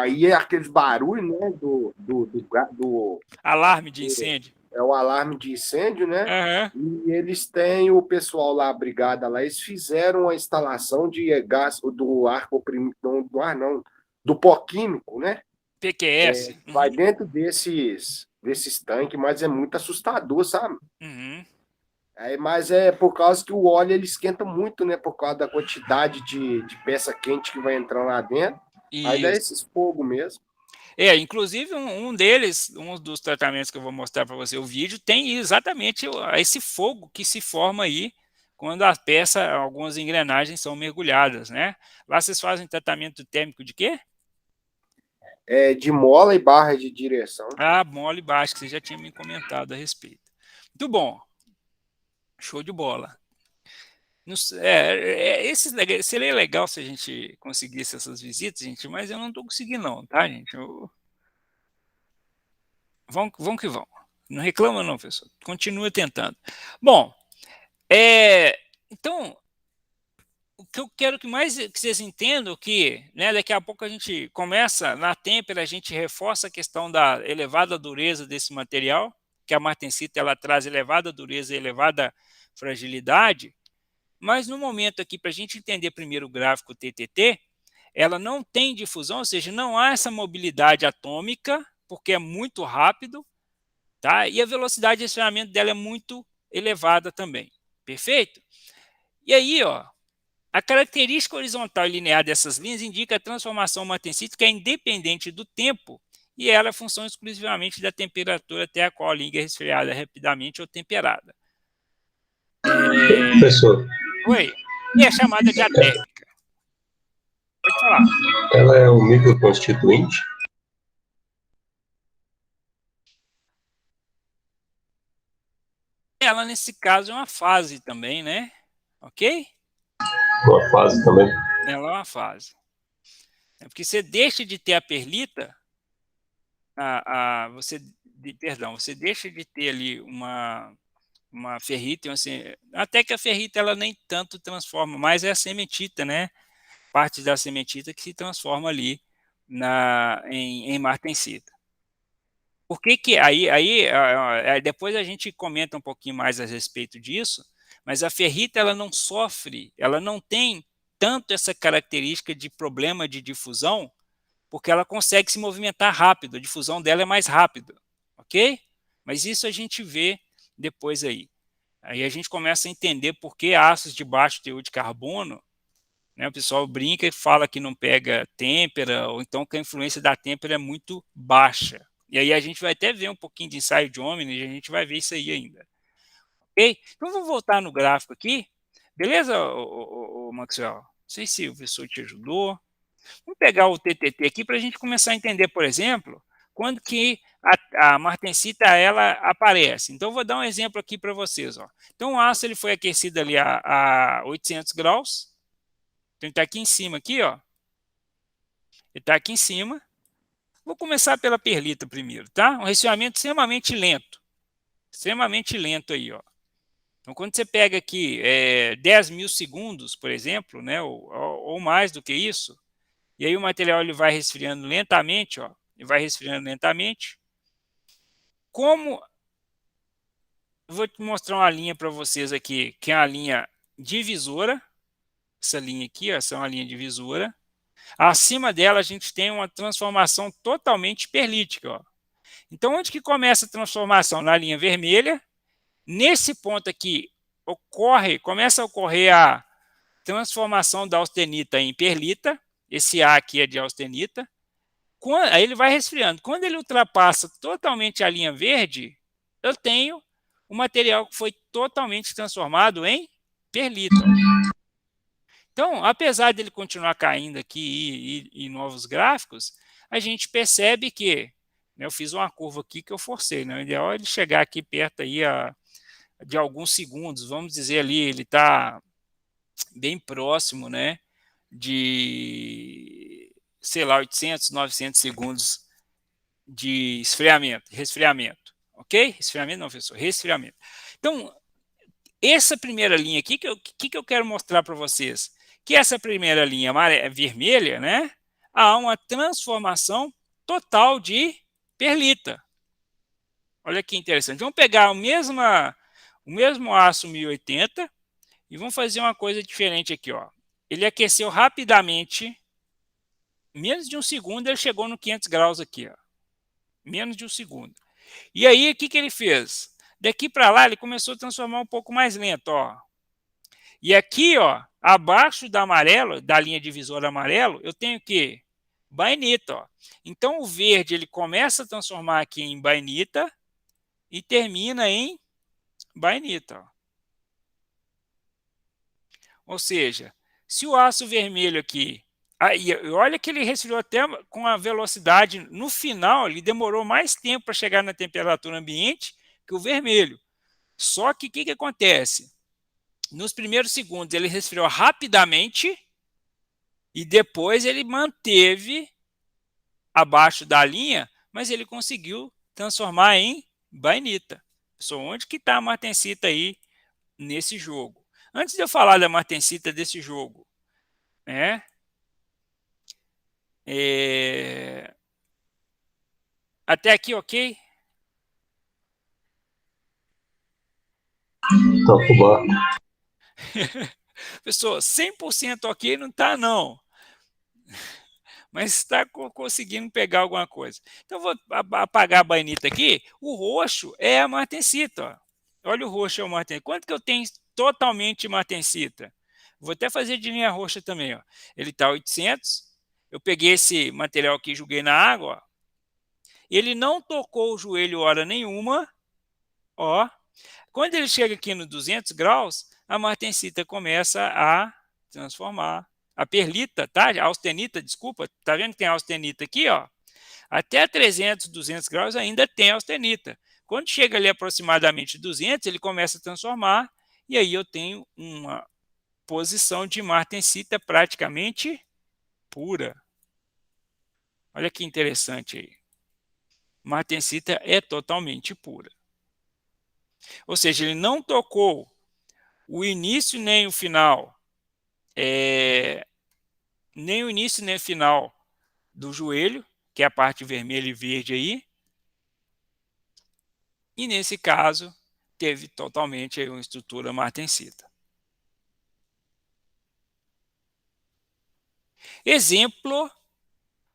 Aí é aqueles barulhos, né, do alarme de incêndio. É o alarme de incêndio, né? Uhum. E eles têm o pessoal lá, a brigada lá, eles fizeram a instalação de gás, do ar comprimido, do pó químico, né? PQS. Vai dentro desses tanques, mas é muito assustador, sabe? Uhum. Mas é por causa que o óleo ele esquenta muito, né? Por causa da quantidade de peça quente que vai entrar lá dentro. Isso. Aí dá esses fogo mesmo. Inclusive um deles, um dos tratamentos que eu vou mostrar para você o vídeo, tem exatamente esse fogo que se forma aí quando a peça, algumas engrenagens são mergulhadas, né? Lá vocês fazem tratamento térmico de quê? de mola e barra de direção. Ah, mola e barra, que você já tinha me comentado a respeito. Muito bom. Show de bola. Seria legal se a gente conseguisse essas visitas, gente, mas eu não estou conseguindo não, tá, gente? Vão que vão. Não reclama não, pessoal. Continua tentando. Bom, então, o que eu quero que vocês entendam que, né, daqui a pouco a gente começa, na têmpera, a gente reforça a questão da elevada dureza desse material, que a martensita ela traz elevada dureza e elevada fragilidade, mas no momento aqui, para a gente entender primeiro o gráfico TTT, ela não tem difusão, ou seja, não há essa mobilidade atômica, porque é muito rápido, tá? E a velocidade de resfriamento dela é muito elevada também. Perfeito? E aí, ó, a característica horizontal e linear dessas linhas indica a transformação martensita que é independente do tempo e ela é função exclusivamente da temperatura até a qual a liga é resfriada rapidamente ou temperada. Professor. Oi. E é chamada de atérmica. Pode falar. Ela é um microconstituinte? Ela, nesse caso, é uma fase também, né? Ok? Uma fase também? Ela é uma fase. É porque você deixa de ter a perlita, você deixa de ter ali uma ferrita, assim, até que a ferrita ela nem tanto transforma, mas é a sementita, né? Parte da sementita que se transforma ali em martensita. Por que depois a gente comenta um pouquinho mais a respeito disso, mas a ferrita ela não sofre, ela não tem tanto essa característica de problema de difusão, porque ela consegue se movimentar rápido, a difusão dela é mais rápida, ok? Mas isso a gente vê depois aí. Aí a gente começa a entender por que ácidos de baixo teor de carbono, né, o pessoal brinca e fala que não pega têmpera, ou então que a influência da têmpera é muito baixa. E aí a gente vai até ver um pouquinho de ensaio de Omni, a gente vai ver isso aí ainda. Ok? Então vamos voltar no gráfico aqui. Beleza, Maxwell? Não sei se o professor te ajudou. Vamos pegar o TTT aqui para a gente começar a entender, por exemplo, quando que a martensita ela aparece. Então, vou dar um exemplo aqui para vocês. Ó. Então, o aço ele foi aquecido ali a 800 graus. Então, ele está aqui em cima, aqui, ó. Ele está aqui em cima. Vou começar pela perlita primeiro, tá? Um resfriamento extremamente lento. Extremamente lento aí, ó. Então, quando você pega aqui 10 mil segundos, por exemplo, né, ou mais do que isso, e aí o material ele vai resfriando lentamente, ó, e vai resfriando lentamente. Como eu vou te mostrar uma linha para vocês aqui, que é a linha divisora. Essa linha aqui, ó, essa é uma linha divisora. Acima dela a gente tem uma transformação totalmente perlítica, ó. Então, onde que começa a transformação? Na linha vermelha. Nesse ponto aqui começa a ocorrer a transformação da austenita em perlita. Esse A aqui é de austenita. Aí ele vai resfriando. Quando ele ultrapassa totalmente a linha verde, eu tenho o material que foi totalmente transformado em perlita. Então, apesar dele continuar caindo aqui e novos gráficos, a gente percebe que, né, eu fiz uma curva aqui que eu forcei, né? O ideal é ele chegar aqui perto aí de alguns segundos, vamos dizer ali, ele está bem próximo, né, de, sei lá, 800, 900 segundos de resfriamento, ok? Resfriamento não, professor, resfriamento. Então, essa primeira linha aqui, que eu quero mostrar para vocês? Que essa primeira linha vermelha, né, há uma transformação total de perlita. Olha que interessante. Vamos pegar o mesmo aço 1080 e vamos fazer uma coisa diferente aqui, ó. Ele aqueceu rapidamente, menos de um segundo ele chegou no 500 graus aqui, ó. Menos de um segundo. E aí, o que ele fez? Daqui para lá, ele começou a transformar um pouco mais lento, ó. E aqui, ó, abaixo da amarelo, da linha divisora amarelo, eu tenho o quê? Bainita, ó. Então, o verde, ele começa a transformar aqui em bainita e termina em bainita, ó. Ou seja, se o aço vermelho aqui, Aí, olha que ele resfriou até com a velocidade. No final, ele demorou mais tempo para chegar na temperatura ambiente que o vermelho. Só que o que acontece? Nos primeiros segundos, ele resfriou rapidamente e depois ele manteve abaixo da linha, mas ele conseguiu transformar em bainita. Pessoal, onde que está a martensita aí nesse jogo? Antes de eu falar da martensita desse jogo, né? Até aqui, ok? Tá pro bar. Pessoal, 100% ok não está, não. Mas está conseguindo pegar alguma coisa. Então, vou apagar a bainita aqui. O roxo é a martensita. Ó. Olha o roxo é o martensita. Quanto que eu tenho totalmente martensita? Vou até fazer de linha roxa também. Ó. Ele está 800. Eu peguei esse material aqui e joguei na água. Ó. Ele não tocou o joelho hora nenhuma. Ó. Quando ele chega aqui no 200 graus, a martensita começa a transformar. A perlita, tá? A austenita, desculpa, tá vendo que tem a austenita aqui, ó? Até 300, 200 graus ainda tem austenita. Quando chega ali aproximadamente 200, ele começa a transformar e aí eu tenho uma posição de martensita praticamente pura. Olha que interessante aí. Martensita é totalmente pura. Ou seja, ele não tocou o início nem o final, nem o início nem o final do joelho, que é a parte vermelha e verde aí. E nesse caso, teve totalmente aí uma estrutura martensita. Exemplo,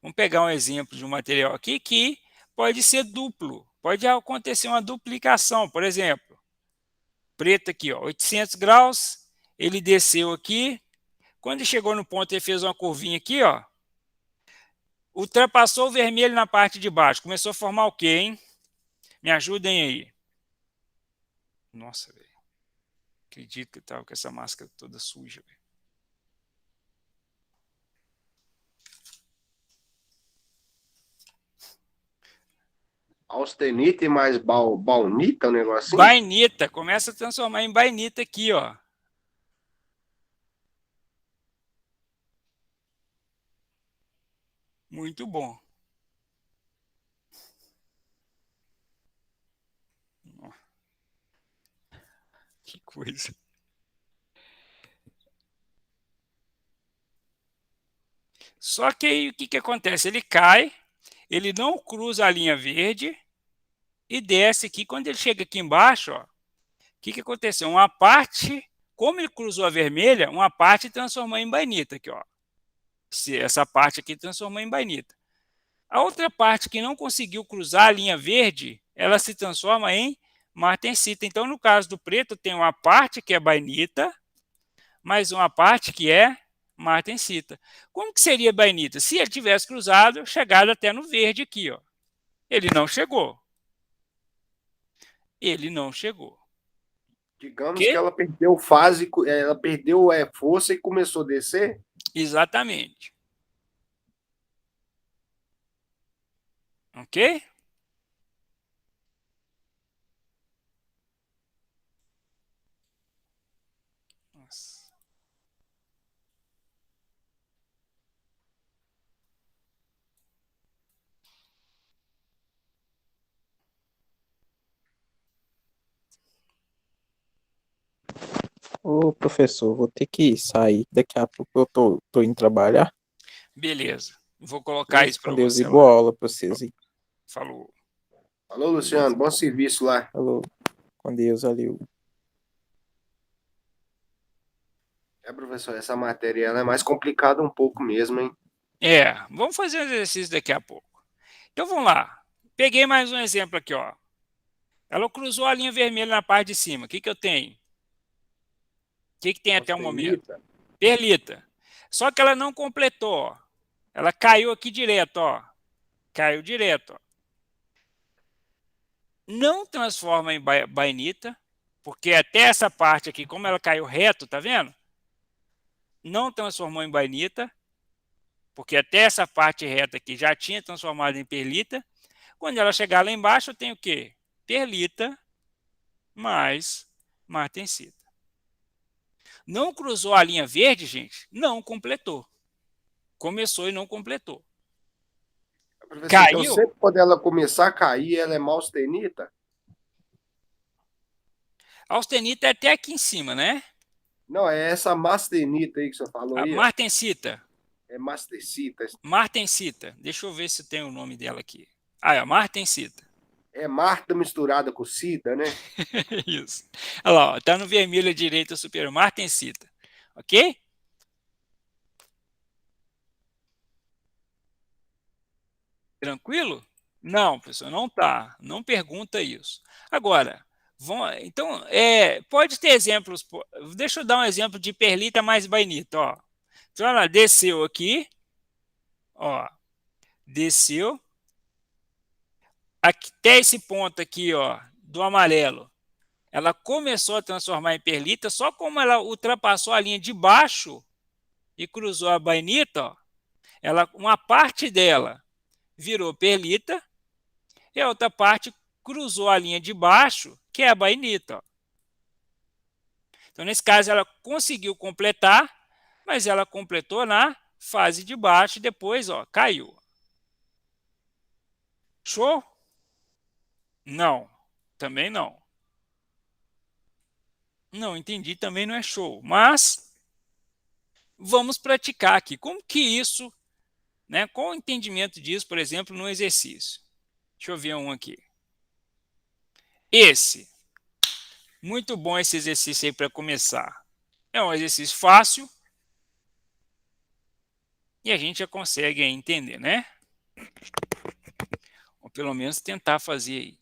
vamos pegar um exemplo de um material aqui que pode ser duplo, pode acontecer uma duplicação, por exemplo, preto aqui, ó, 800 graus, ele desceu aqui, quando ele chegou no ponto, ele fez uma curvinha aqui, ó, ultrapassou o vermelho na parte de baixo, começou a formar o quê, hein? Me ajudem aí. Nossa, velho. Acredito que eu tava com essa máscara toda suja, velho. Austenita e mais baunita, o negocinho? Bainita, começa a transformar em bainita aqui, ó. Muito bom. Que coisa. Só que aí o que acontece? Ele cai, ele não cruza a linha verde e desce aqui. Quando ele chega aqui embaixo, ó, o que aconteceu? Uma parte, como ele cruzou a vermelha, uma parte transformou em bainita aqui, ó. Essa parte aqui transformou em bainita. A outra parte que não conseguiu cruzar a linha verde, ela se transforma em martensita. Então, no caso do preto, tem uma parte que é bainita, mais uma parte que é martensita. Como que seria bainita? Se ele tivesse cruzado, chegado até no verde aqui, ó. Ele não chegou. Ele não chegou. Digamos que ela perdeu fase, ela perdeu força e começou a descer? Exatamente. Ok? Nossa. Ô, professor, vou ter que sair. Daqui a pouco eu tô indo trabalhar. Beleza. Vou colocar isso para Com Deus, você e boa lá. aula para vocês aí. Falou. Falou, Luciano. Bom serviço lá. Falou. Com Deus, valeu. Professor, essa matéria ela é mais complicada um pouco mesmo, hein? Vamos fazer um exercício daqui a pouco. Então, vamos lá. Peguei mais um exemplo aqui, ó. Ela cruzou a linha vermelha na parte de cima. O que eu tenho? O que tem até o momento? Perlita. Só que ela não completou, ó. Ela caiu aqui direto, ó. Caiu direto, ó. Não transforma em bainita, porque até essa parte aqui, como ela caiu reto, tá vendo? Não transformou em bainita. porque até essa parte reta aqui já tinha transformado em perlita. Quando ela chegar lá embaixo, eu tenho o quê? Perlita mais martensita. Não cruzou a linha verde, gente? Não completou. Começou e não completou. Professor, então Caiu? sempre quando ela começar a cair, ela é maustenita? A austenita é até aqui em cima, né? Não, é essa mastenita aí que você falou A aí, ó. martensita. É mastecita. Martensita. Deixa eu ver se tem o nome dela aqui. Ah, é martensita. É Marta misturada com Cita, né? Isso. Olha lá, ó, tá no vermelho à direita superior. Martensita. Ok? Tranquilo? Não, pessoal, não tá. Não pergunta isso. Agora, então, pode ter exemplos. Deixa eu dar um exemplo de perlita mais bainita, ó. Então, ela desceu aqui, ó, desceu até esse ponto aqui, ó, do amarelo. Ela começou a transformar em perlita, só como ela ultrapassou a linha de baixo e cruzou a bainita, ó, uma parte dela virou perlita e a outra parte cruzou a linha de baixo, que é a bainita. Ó. Então, nesse caso, ela conseguiu completar, mas ela completou na fase de baixo e depois, ó, caiu. Show? Não, também não. Não entendi, também não é show. Mas vamos praticar aqui. Como que isso, né? Qual o entendimento disso, por exemplo, no exercício? Deixa eu ver um aqui. Muito bom esse exercício aí para começar. É um exercício fácil e a gente já consegue entender, né? Ou pelo menos tentar fazer aí.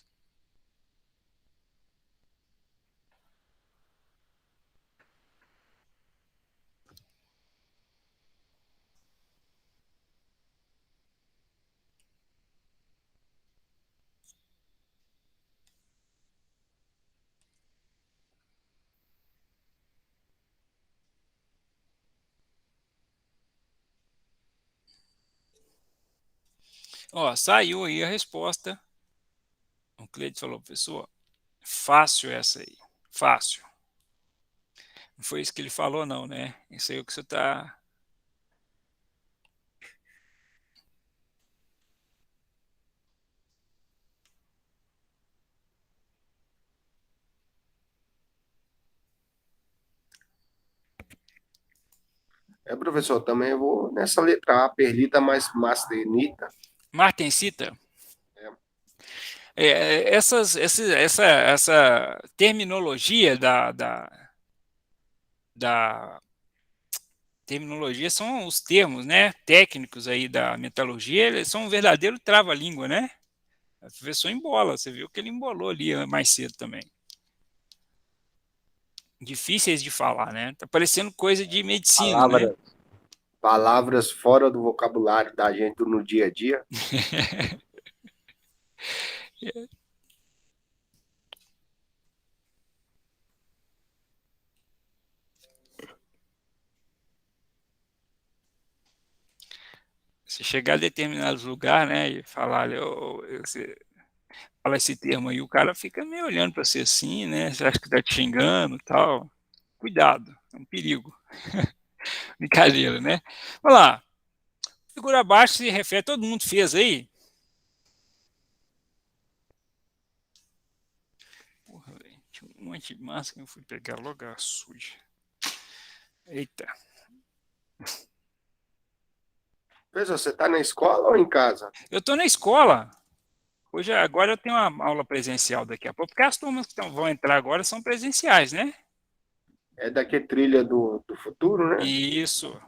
Ó, saiu aí a resposta. O Cleide falou, professor, fácil essa aí. Fácil. Não foi isso que ele falou, não, né? Isso aí é o que você está... Professor, também eu vou nessa letra A, perlita mais mastenita. Martensita? Essa terminologia da terminologia são os termos, né, técnicos aí da metalurgia, eles são um verdadeiro trava-língua, né? O professor embola, você viu que ele embolou ali mais cedo também. Difíceis de falar, né? Tá parecendo coisa de medicina, né? Palavras fora do vocabulário da gente no dia a dia. Se chegar a determinados lugares, né, e falar, fala esse termo aí, o cara fica meio olhando para você assim, né? Você acha que tá te xingando e tal. Cuidado, é um perigo. Brincadeira, né? Vamos lá. Figura abaixo se refere, todo mundo fez aí? Porra, velho, tinha um monte de massa que eu fui pegar logo a suja. Eita. Professor, você está na escola ou em casa? Eu estou na escola. Agora eu tenho uma aula presencial daqui a pouco, porque as turmas que vão entrar agora são presenciais, né? É daqui trilha do futuro, né? Isso.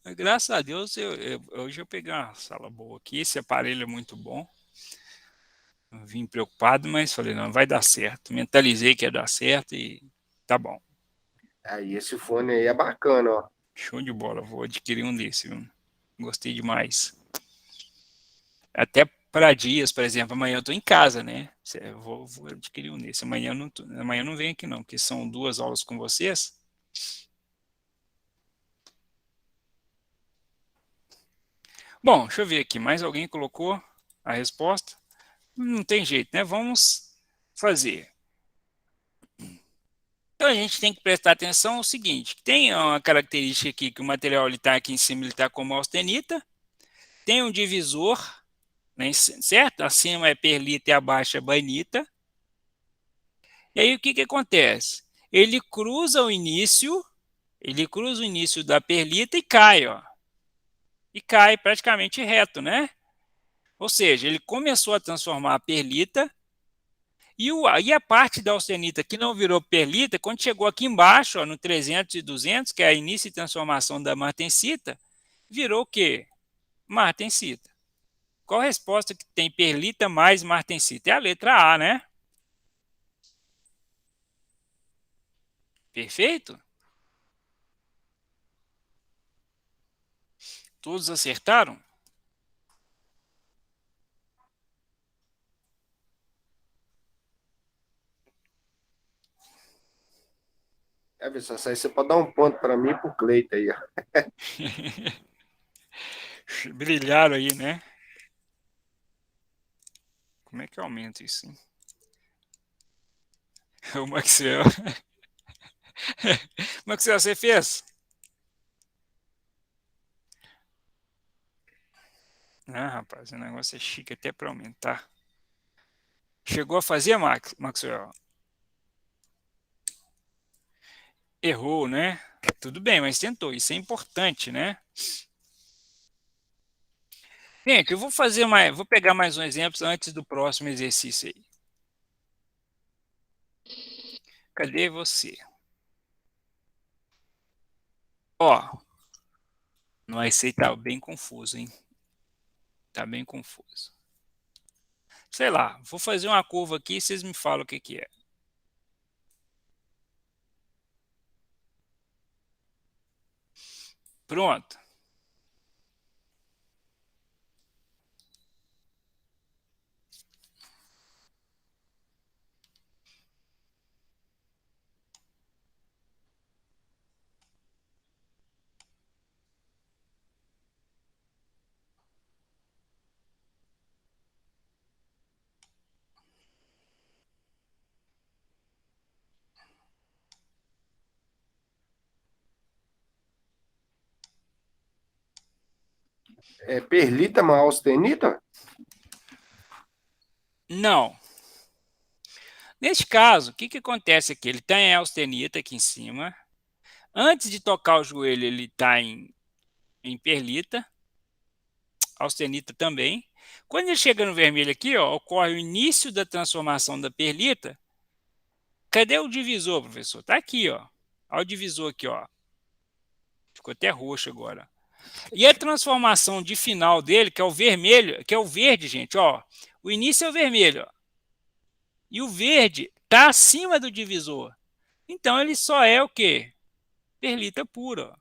Graças a Deus, hoje eu peguei uma sala boa aqui, esse aparelho é muito bom. Eu vim preocupado, mas falei, não, vai dar certo. Mentalizei que ia dar certo e tá bom. Aí esse fone aí é bacana, ó. Show de bola, vou adquirir um desse, viu? Gostei demais. Até para dias, por exemplo, amanhã eu estou em casa, né? Eu vou adquirir um nesse. Amanhã eu não venho aqui não, porque são 2 aulas com vocês. Bom, deixa eu ver aqui, mais alguém colocou a resposta? Não tem jeito, né? Vamos fazer. Então a gente tem que prestar atenção ao seguinte, tem uma característica aqui que o material está aqui em cima, ele está como austenita, tem um divisor, né, certo? Acima é perlita e abaixo é bainita. E aí o que acontece? Ele cruza o início da perlita e cai, ó. E cai praticamente reto, né? Ou seja, ele começou a transformar a perlita e a parte da austenita que não virou perlita, quando chegou aqui embaixo, ó, no 300 e 200, que é a início e transformação da martensita, virou o quê? Martensita. Qual a resposta que tem perlita mais martensita? É a letra A, né? Perfeito? Todos acertaram? Isso aí você pode dar um ponto para mim e pro Cleiton aí, ó. Brilharam aí, né? Como é que aumenta isso, hein? O Maxwell. Maxwell, você fez? Ah, rapaz, o negócio é chique até para aumentar. Chegou a fazer, Maxwell? Errou, né? Tudo bem, mas tentou. Isso é importante, né? Gente, eu vou pegar mais um exemplo antes do próximo exercício aí. Cadê você? Ó, não, esse aí tá bem confuso, hein? Tá bem confuso. Sei lá, vou fazer uma curva aqui e vocês me falam o que que é. Pronto. É perlita mais austenita? Não. Neste caso, o que que acontece aqui? Ele está em austenita aqui em cima. Antes de tocar o joelho, ele está em perlita. Austenita também. Quando ele chega no vermelho aqui, ó, ocorre o início da transformação da perlita. Cadê o divisor, professor? Está aqui, ó. Olha o divisor aqui, ó. Ficou até roxo agora. E a transformação de final dele, que é o vermelho, que é o verde, gente, ó. O início é o vermelho, ó. E o verde está acima do divisor. Então ele só é o quê? Perlita pura, ó.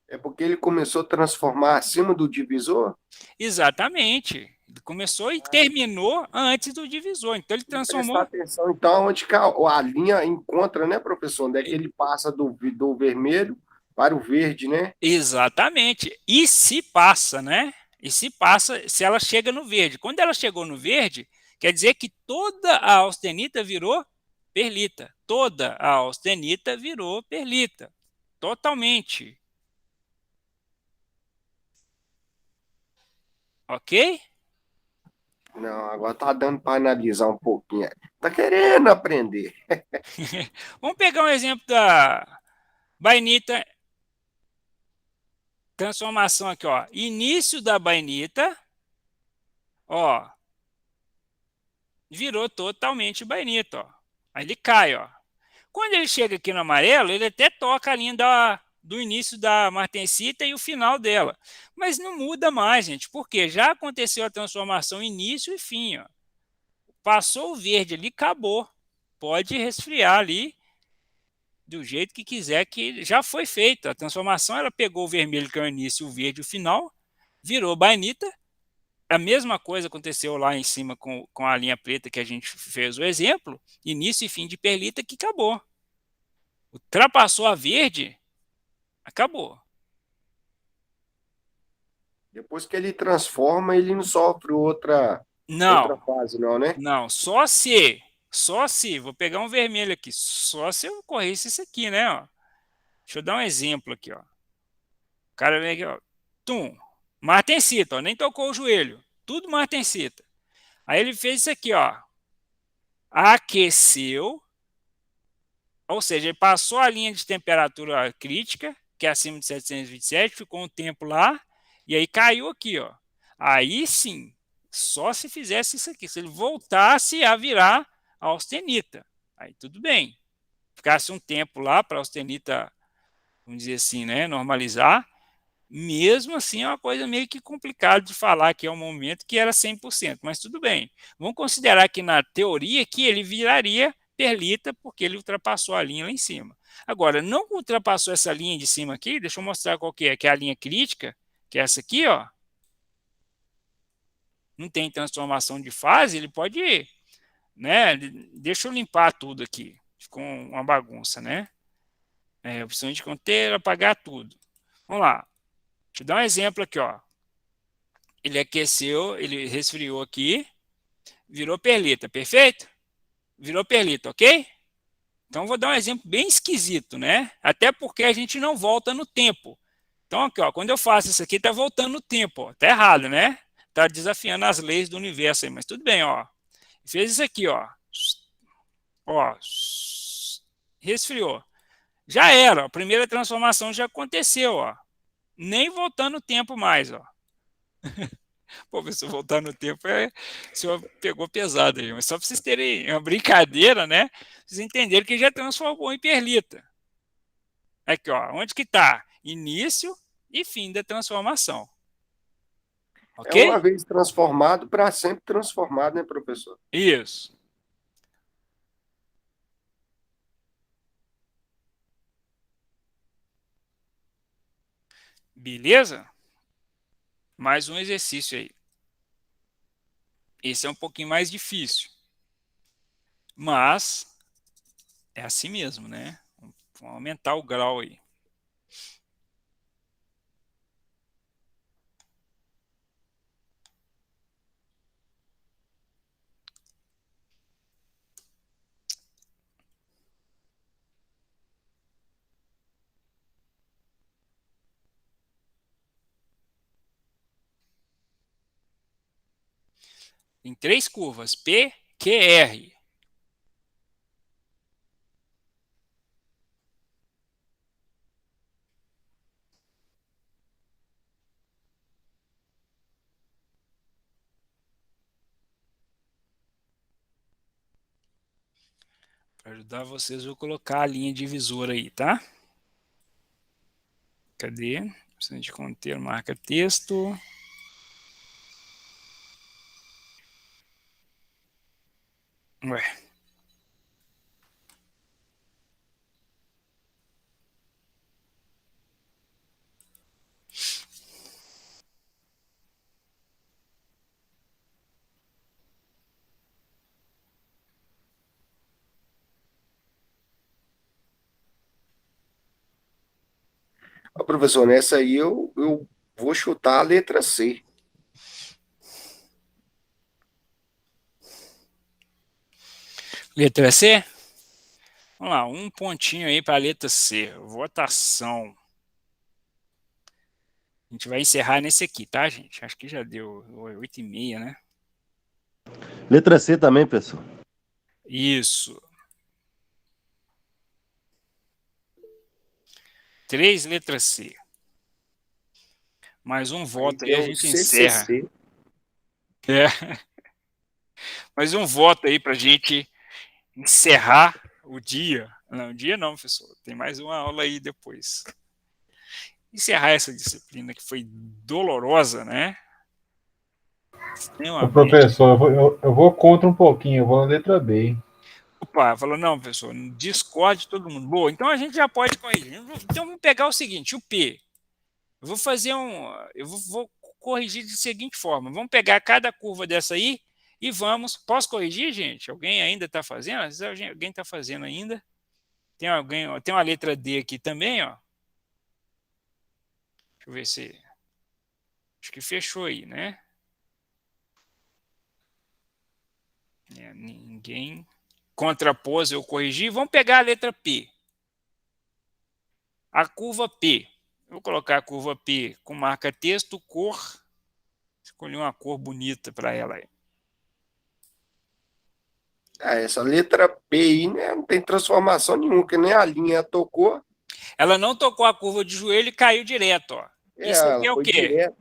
É porque ele começou a transformar acima do divisor? Exatamente. Ele começou e terminou antes do divisor. Então ele Prestar transformou. atenção, então, onde que a linha encontra, né, professor? Onde é que ele passa do vermelho para o verde, né? Exatamente. E se passa, né? E se passa, se ela chega no verde. Quando ela chegou no verde, quer dizer que toda a austenita virou perlita. Toda a austenita virou perlita. Totalmente. Ok? Não, agora tá dando para analisar um pouquinho. Tá querendo aprender. Vamos pegar um exemplo da bainita. Transformação aqui, ó. Início da bainita, ó, virou totalmente bainita, ó. Aí ele cai, ó. Quando ele chega aqui no amarelo, ele até toca a linha do início da martensita e o final dela. Mas não muda mais, gente, porque já aconteceu a transformação início e fim, ó. Passou o verde ali, acabou. Pode resfriar ali do jeito que quiser, que já foi feita. A transformação, ela pegou o vermelho, que é o início, e o verde, o final, virou bainita. A mesma coisa aconteceu lá em cima com a linha preta que a gente fez o exemplo, início e fim de perlita que acabou. Ultrapassou a verde, acabou. Depois que ele transforma, ele não sofre outra fase, não, né? Não, só se, vou pegar um vermelho aqui, só se eu corresse isso aqui, né? Ó. Deixa eu dar um exemplo aqui, ó. O cara vem aqui, ó, tum, martensita, ó, nem tocou o joelho, tudo martensita. Aí ele fez isso aqui, ó, aqueceu, ou seja, ele passou a linha de temperatura crítica, que é acima de 727, ficou um tempo lá, e aí caiu aqui, ó. Aí sim, só se fizesse isso aqui, se ele voltasse a virar a austenita, aí tudo bem. Ficasse um tempo lá para a austenita, vamos dizer assim, né, normalizar, mesmo assim é uma coisa meio que complicada de falar que é um momento que era 100%, mas tudo bem. Vamos considerar que na teoria que ele viraria perlita porque ele ultrapassou a linha lá em cima. Agora, não ultrapassou essa linha de cima aqui, deixa eu mostrar qual que é a linha crítica, que é essa aqui, ó. Não tem transformação de fase, ele pode ir, né? Deixa eu limpar tudo aqui. Ficou uma bagunça, né? Opção de conter, apagar tudo. Vamos lá. Deixa eu dar um exemplo aqui, ó. Ele aqueceu, ele resfriou aqui, virou perlita, perfeito? Virou perlita, ok? Então, vou dar um exemplo bem esquisito, né? Até porque a gente não volta no tempo. Então, aqui, ó, quando eu faço isso aqui, tá voltando no tempo, ó. Tá errado, né? Tá desafiando as leis do universo aí, mas tudo bem, ó. Fez isso aqui, ó. Ó. Resfriou. Já era, a primeira transformação já aconteceu, ó. Nem voltando o tempo mais, ó. Pô, se voltar no tempo, o senhor pegou pesado aí, mas só para vocês terem uma brincadeira, né? Vocês entenderem que já transformou em perlita. Aqui, ó, onde que está? Início e fim da transformação. Ok? É uma vez transformado, para sempre transformado, né, professor? Isso. Beleza? Mais um exercício aí. Esse é um pouquinho mais difícil. Mas é assim mesmo, né? Vamos aumentar o grau aí. Em 3 curvas, P, Q, R. Para ajudar vocês, eu vou colocar a linha divisora aí, tá? Cadê? Precisa de conter, marca texto. Ué. Ó, professor, nessa aí eu vou chutar a letra C. Letra C? Vamos lá, um pontinho aí para a letra C. Votação. A gente vai encerrar nesse aqui, tá, gente? Acho que já deu 8h30, né? Letra C também, pessoal. Isso. 3, letra C. Mais um voto aí, a gente encerra. É. Mais um voto aí para a gente encerrar o dia. Não, o dia não, professor. Tem mais uma aula aí depois. Encerrar essa disciplina que foi dolorosa, né? Ô, professor, eu vou contra um pouquinho, eu vou na letra B. Opa, falou, não, professor, discorde todo mundo. Boa, então a gente já pode corrigir. Então vamos pegar o seguinte, o P. Eu vou fazer vou corrigir de seguinte forma. Vamos pegar cada curva dessa aí e vamos... Posso corrigir, gente? Alguém ainda está fazendo? Às vezes alguém está fazendo ainda. Tem uma letra D aqui também, ó. Deixa eu ver se... Acho que fechou aí, né? Ninguém contrapôs, eu corrigi. Vamos pegar a letra P. A curva P. Vou colocar a curva P com marca texto, cor. Escolhi uma cor bonita para ela aí. Essa letra P aí, né, não tem transformação nenhuma, porque nem a linha tocou. Ela não tocou a curva de joelho e caiu direto, ó. Isso aqui é o quê? Direto.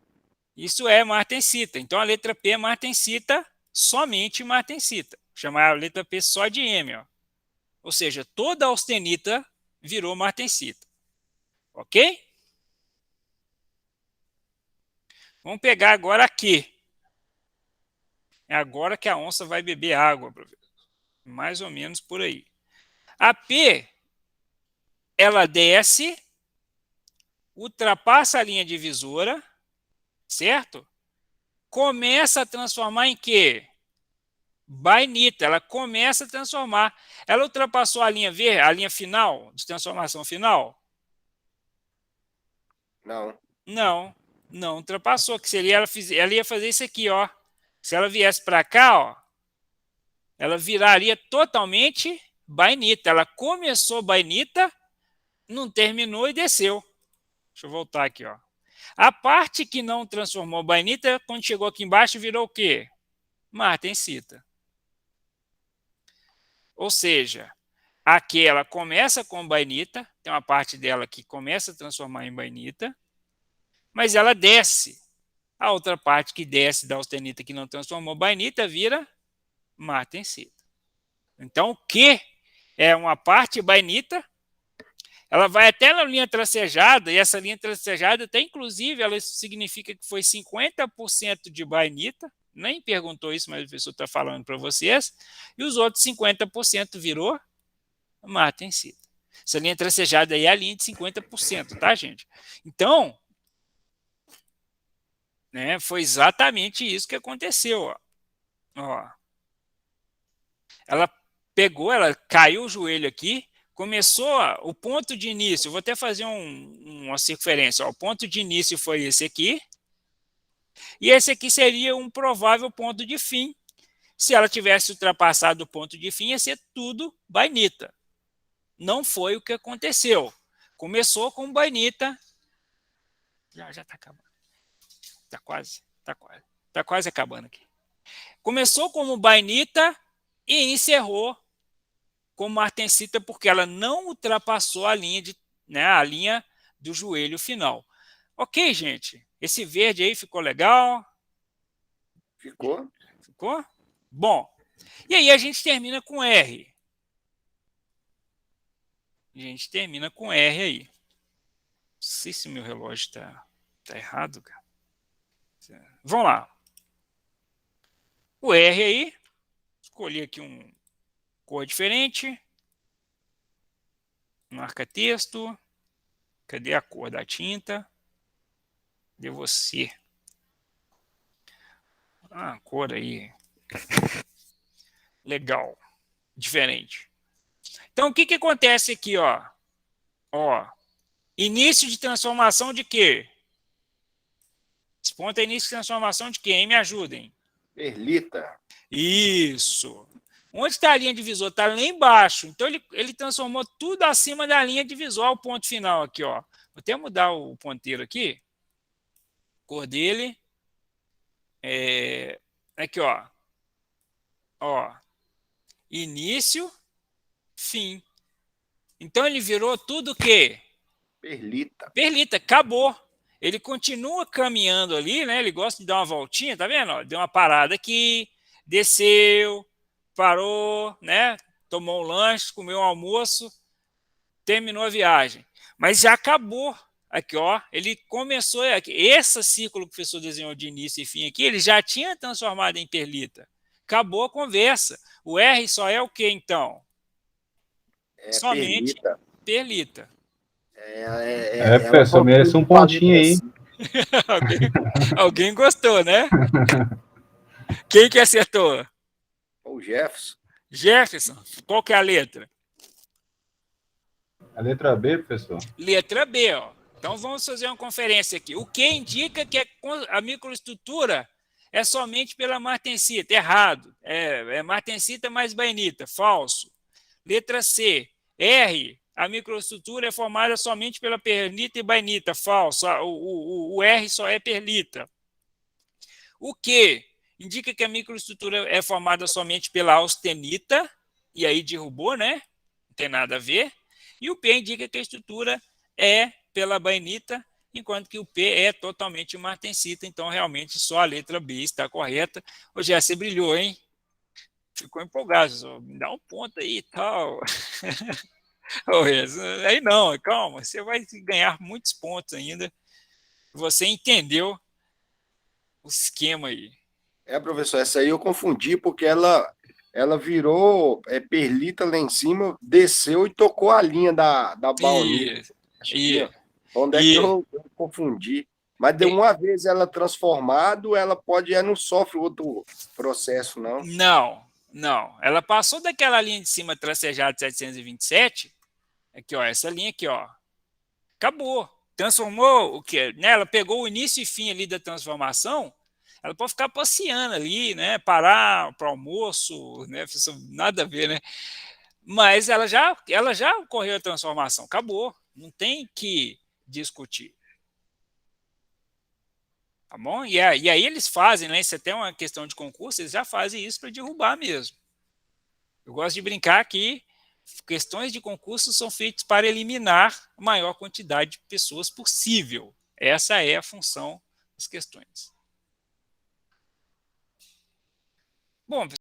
Isso é martensita. Então a letra P é martensita, somente martensita. Vou chamar a letra P só de M, ó. Ou seja, toda a austenita virou martensita. Ok? Vamos pegar agora aqui. É agora que a onça vai beber água, professor. Mais ou menos por aí. A P, ela desce, ultrapassa a linha divisora, certo? Começa a transformar em quê? Bainita. Ela começa a transformar. Ela ultrapassou a linha verde, a linha final, de transformação final? Não. Não, não ultrapassou. Que seria ela ia fazer isso aqui, ó. Se ela viesse para cá, ó, ela viraria totalmente bainita. Ela começou bainita, não terminou e desceu. Deixa eu voltar aqui, ó. A parte que não transformou bainita, quando chegou aqui embaixo, virou o quê? Martensita. Ou seja, aqui ela começa com bainita, tem uma parte dela que começa a transformar em bainita, mas ela desce. A outra parte que desce da austenita que não transformou bainita vira martensita. Então, o que é uma parte bainita, ela vai até na linha tracejada, e essa linha tracejada até, inclusive, ela significa que foi 50% de bainita, nem perguntou isso, mas o professor está falando para vocês, e os outros 50% virou martensita. Essa linha tracejada aí é a linha de 50%, tá, gente? Então, né, foi exatamente isso que aconteceu, ó. Ó. Ela pegou, ela caiu o joelho aqui, começou o ponto de início, vou até fazer uma circunferência, ó, o ponto de início foi esse aqui, e esse aqui seria um provável ponto de fim. Se ela tivesse ultrapassado o ponto de fim, ia ser tudo bainita. Não foi o que aconteceu. Começou com bainita, já está acabando, está quase acabando aqui. Começou como bainita e encerrou como martensita, porque ela não ultrapassou a linha, a linha do joelho final. Ok, gente? Esse verde aí ficou legal? Ficou? Ficou? Bom. E aí a gente termina com R. A gente termina com R aí. Não sei se meu relógio está errado, cara. Vamos lá. O R aí. Escolhi aqui uma cor diferente. Marca texto. Cadê a cor da tinta? De você. Ah, cor aí. Legal. Diferente. Então, o que acontece aqui, ó? Ó. Início de transformação de quê? Esse ponto é início de transformação de quê? Hein? Me ajudem. Perlita. Isso. Onde está a linha divisória? Está lá embaixo. Então, ele transformou tudo acima da linha divisória, o ponto final aqui, ó. Vou até mudar o ponteiro aqui. Cor dele. Aqui, ó. Ó. Início, fim. Então, ele virou tudo o quê? Perlita. Perlita, acabou. Ele continua caminhando ali, né? Ele gosta de dar uma voltinha, tá vendo? Ó, deu uma parada aqui, desceu, parou, né? Tomou um lanche, comeu um almoço, terminou a viagem. Mas já acabou. Aqui, ó, ele começou aqui. Esse ciclo que o professor desenhou de início e fim aqui, ele já tinha transformado em perlita. Acabou a conversa. O R só é o quê, então? Somente perlita. Professor, merece um pontinho aí. Alguém gostou, né? Quem que acertou? O Jefferson. Jefferson. Qual que é a letra? A letra B, professor? Letra B, ó. Então vamos fazer uma conferência aqui. O que indica que a microestrutura é somente pela martensita? Errado. É martensita mais bainita. Falso. Letra C. R. A microestrutura é formada somente pela perlita e bainita. Falso. O R só é perlita. O Q indica que a microestrutura é formada somente pela austenita. E aí derrubou, né? Não tem nada a ver. E o P indica que a estrutura é pela bainita, enquanto que o P é totalmente martensita. Então, realmente, só a letra B está correta. Ô, Gé, você brilhou, hein? Ficou empolgado. Só me dá um ponto aí e tal. Aí não, calma. Você vai ganhar muitos pontos ainda. Você entendeu o esquema aí. Professor, essa aí eu confundi, porque ela virou perlita lá em cima, desceu e tocou a linha da baunilha. Onde é que eu confundi? Mas de uma vez ela transformado, ela não sofre outro processo, não? Não. Ela passou daquela linha de cima tracejada 727, aqui, ó, essa linha aqui, ó. Acabou. Transformou o que? Né? Ela pegou o início e fim ali da transformação. Ela pode ficar passeando ali, né? Parar para almoço, né? Nada a ver, né? Mas ela já ocorreu a transformação, acabou. Não tem que discutir. Tá bom? E aí eles fazem, né? Isso é até uma questão de concurso, eles já fazem isso para derrubar mesmo. Eu gosto de brincar que questões de concurso são feitas para eliminar a maior quantidade de pessoas possível. Essa é a função das questões. Bom,